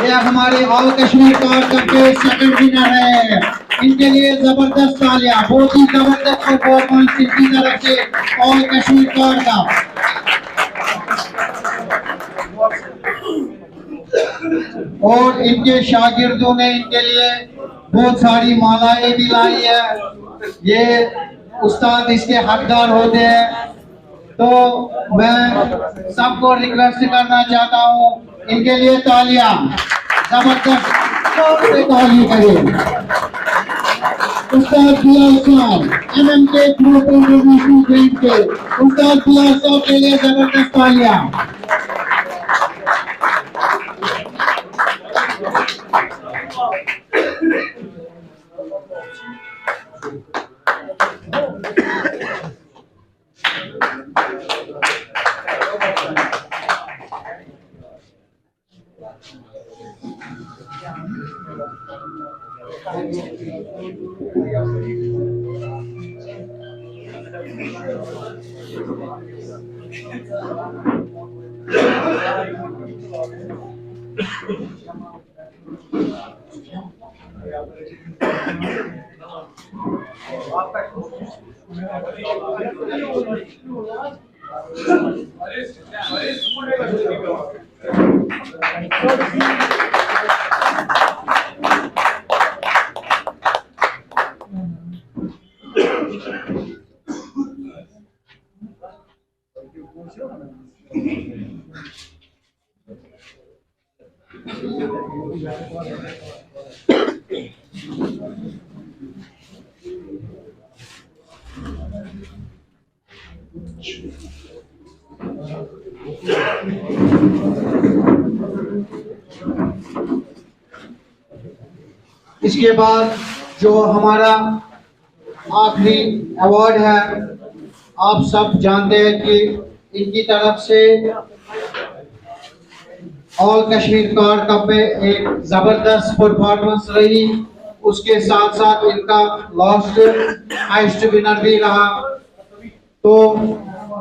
ये हमारे ऑल कश्मीर कार कप के सेकंड विनर है, इनके लिए जबरदस्त तालियां। बहुत ही जबरदस्त परफॉर्मेंस इनकी तरफ से ऑल कश्मीर कार कप। और इनके शागिर्दों ने इनके लिए बहुत सारी मालाएं भी लाई है। ये उस्ताद इसके हकदार होते हैं, तो मैं सबको रिक्वेस्ट करना चाहता हूँ इनके लिए तालियां, जबरदस्त ताली करें। उस्ताद बिलाल साहब MMK ग्रुप इंटरनेशनल ग्रेड के उस्ताद बिलाल साहब के लिए जबरदस्त तालियां। इसके बाद जो हमारा आखिरी अवार्ड है। आप सब जानते हैं कि इनकी तरफ से ऑल कश्मीर कार कप में एक जबरदस्त परफॉर्मेंस रही, उसके साथ साथ इनका लास्ट हाईएस्ट विनर भी रहा। तो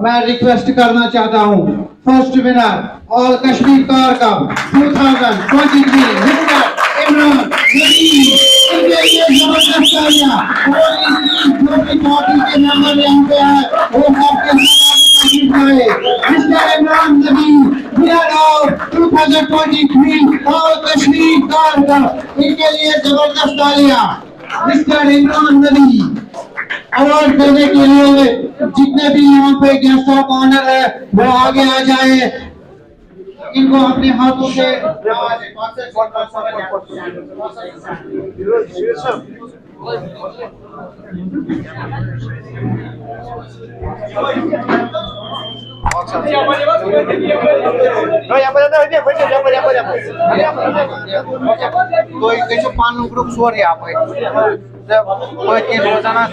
मैं रिक्वेस्ट करना चाहता हूं, first winner all Kashmir car cup 2023 mister Imran नबी, इनके लिए जबरदस्त तालियां। और इनकी पार्टी के मेंबर यहाँ पे है, वो आपके mister Imran Nabi winner of 2023 all Kashmir car cup, इनके लिए जबरदस्त तालियां। मिस्टर इमरान नबी अवार्ड देने के लिए जितने भी यहाँ पे गेस्ट ऑफ ऑनर है वो आगे आ जाए, इनको अपने हाथों से पान ग्रुप सोर यहाँ पे रोजाना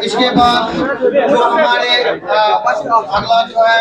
इसके बाद जो हमारे अगला जो है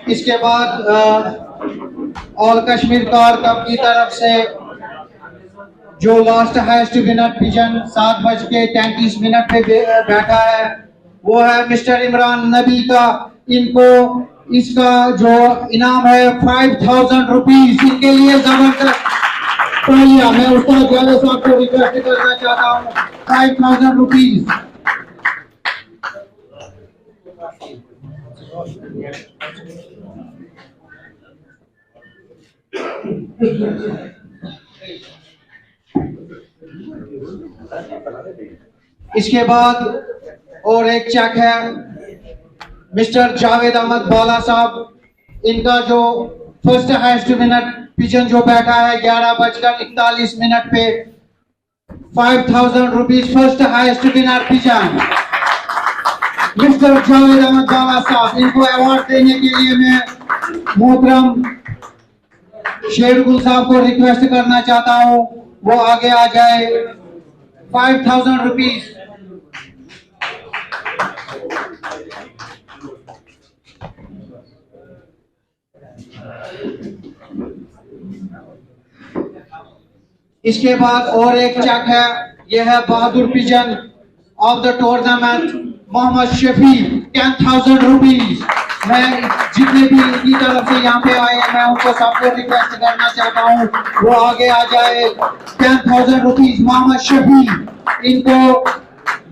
इसके बाद ऑल कश्मीर कार कप की तरफ से जो लास्ट हाईएस्ट विनर पिजन 7:33 पे बैठा है वो है मिस्टर इमरान नबी का। इनको इसका जो इनाम है 5000 रुपीज, इनके लिए जबरदस्त तालियां। मैं उस्ताद जावेद साहब को रिक्वेस्ट करना चाहता हूँ 5000 रुपीज। इसके बाद और एक चेक है मिस्टर जावेद अहमद बाला साहब, इनका जो फर्स्ट हाईएस्ट विनर पिजन जो बैठा है 11:41 पे 5000 rupees, first highest winner pigeon mister Javed Ahmad Bala sahab. इनको अवार्ड देने के लिए मैं मोहतरम शेरगुल साहब को रिक्वेस्ट करना चाहता हूँ, वो आगे आ जाए। 5000 रुपीज। इसके बाद और एक चेक है, यह है बहादुर pigeon of the tournament Mohammad Shafi 10,000 rupees. मैं जितने भी इनकी तरफ से यहाँ पे आए हैं मैं उनको सबको रिक्वेस्ट करना चाहता हूँ वो आगे आ जाए। 10,000 रुपीज मोहम्मद शफी। इनको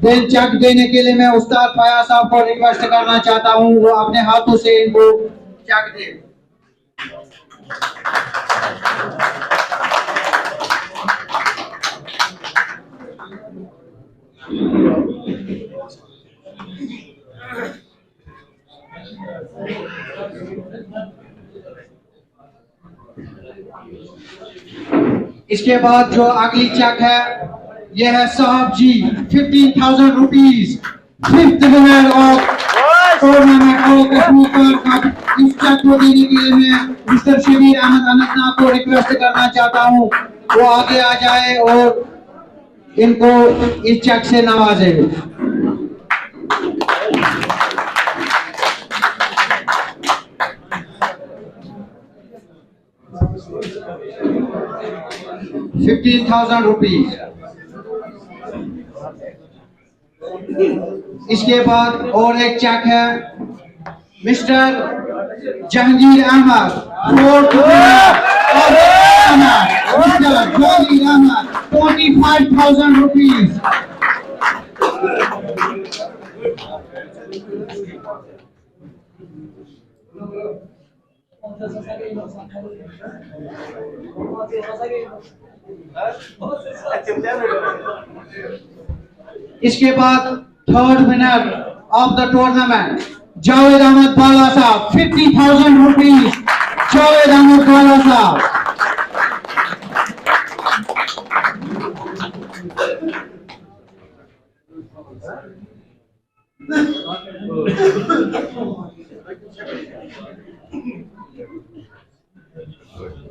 चेक देने के लिए मैं उस्ताद फयाज साहब को रिक्वेस्ट करना चाहता हूँ वो अपने हाथों से इनको चेक दे। इसके बाद जो अगली चेक है यह है साहब जी 15,000 rupees, fifth winner of tournament all Kashmir car cup इस चेक को देने के लिए मैं मिस्टर शबीर अहमद अनंतनाग को रिक्वेस्ट करना चाहता हूँ वो आगे आ जाए और इनको इस चेक से नवाजे। ₹15,000। इसके बाद और एक चेक है मिस्टर जहांगीर अहमद मिस्टर जहांगीर अहमद ₹25,000। इसके बाद third winner of the tournament Javed Ahmad Bala sahab ₹50,000। Javed Ahmad Bala sahab.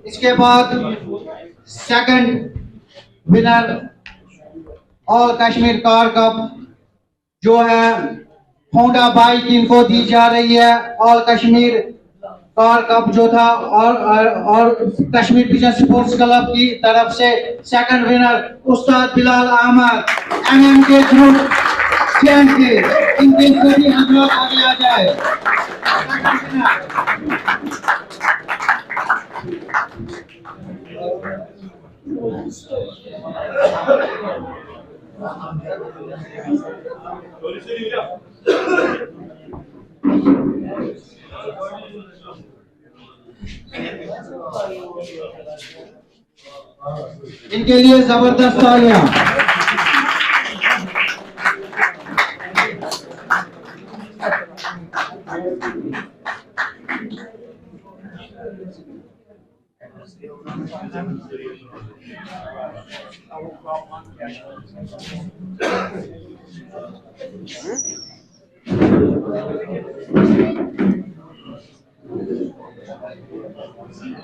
इसके बाद second winner all Kashmir car cup जो है होंडा बाइक इनको दी जा रही है। ऑल कश्मीर कार कप जो था और कश्मीर विजन स्पोर्ट्स क्लब की तरफ से सेकंड विनर उस्ताद बिलाल अहमद MMK ग्रुप के इनके सभी हजरात आगे आ जाए। इनके लिए जबरदस्त तालियां।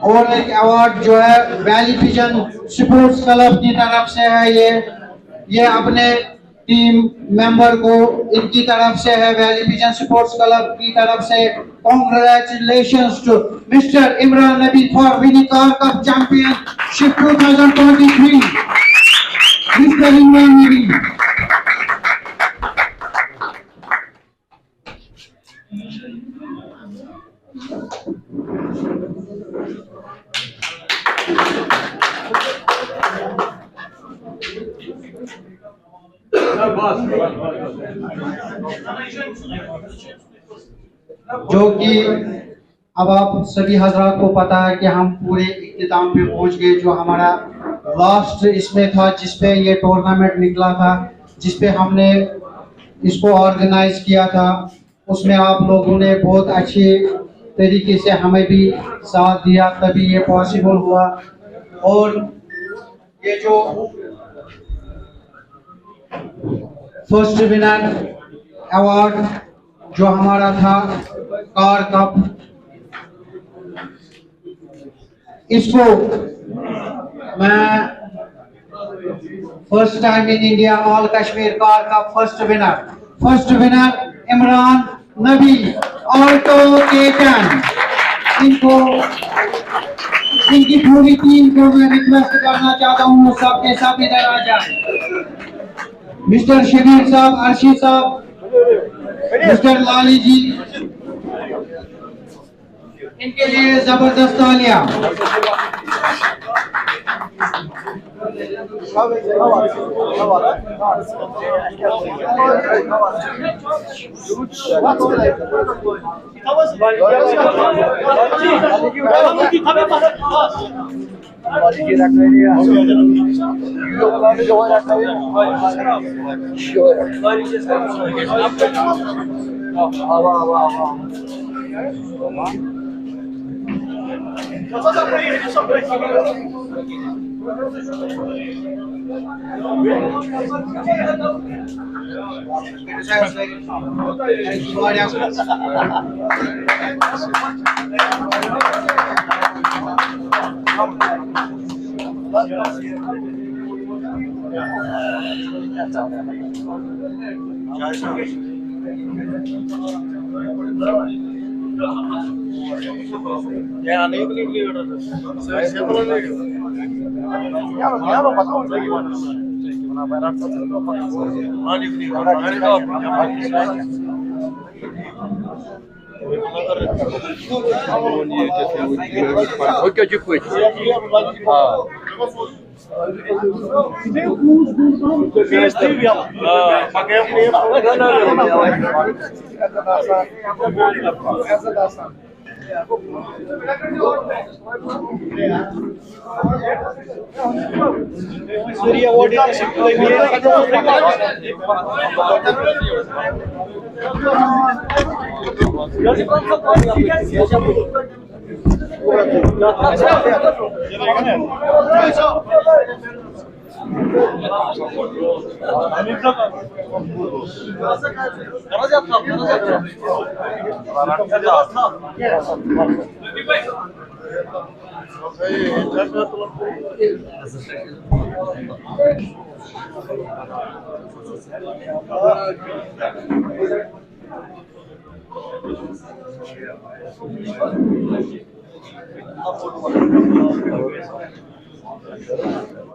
और एक अवार्ड जो है वैली विजन स्पोर्ट्स क्लब की तरफ से है। ये अपने टीम मेंबर को इनकी तरफ से है। वैली विजन स्पोर्ट्स क्लब की तरफ से congratulations to mister Imran Nabi for winning car cup championship 2023। Mister Imran नबी। जो कि अब आप सभी हजरात को पता है कि हम पूरे इख्तिताम पे पहुंच गए। जो हमारा लास्ट इसमें था जिसपे ये टूर्नामेंट निकला था, जिसपे हमने इसको ऑर्गेनाइज किया था, उसमें आप लोगों ने बहुत अच्छे तरीके से हमें भी साथ दिया, तभी ये पॉसिबल हुआ। और ये जो फर्स्ट विनर अवार्ड जो हमारा था कार कप, इसको मैं first time in India all Kashmir car cup first winner Imran Nabi Alto K ten, इनको इनकी पूरी टीम को मैं रिक्वेस्ट करना चाहता हूँ सबके सब इधर आ जाए। मिस्टर शबीर साहब, अर्शी साहब, मिस्टर लाली जी, इनके लिए जबरदस्त तालियां।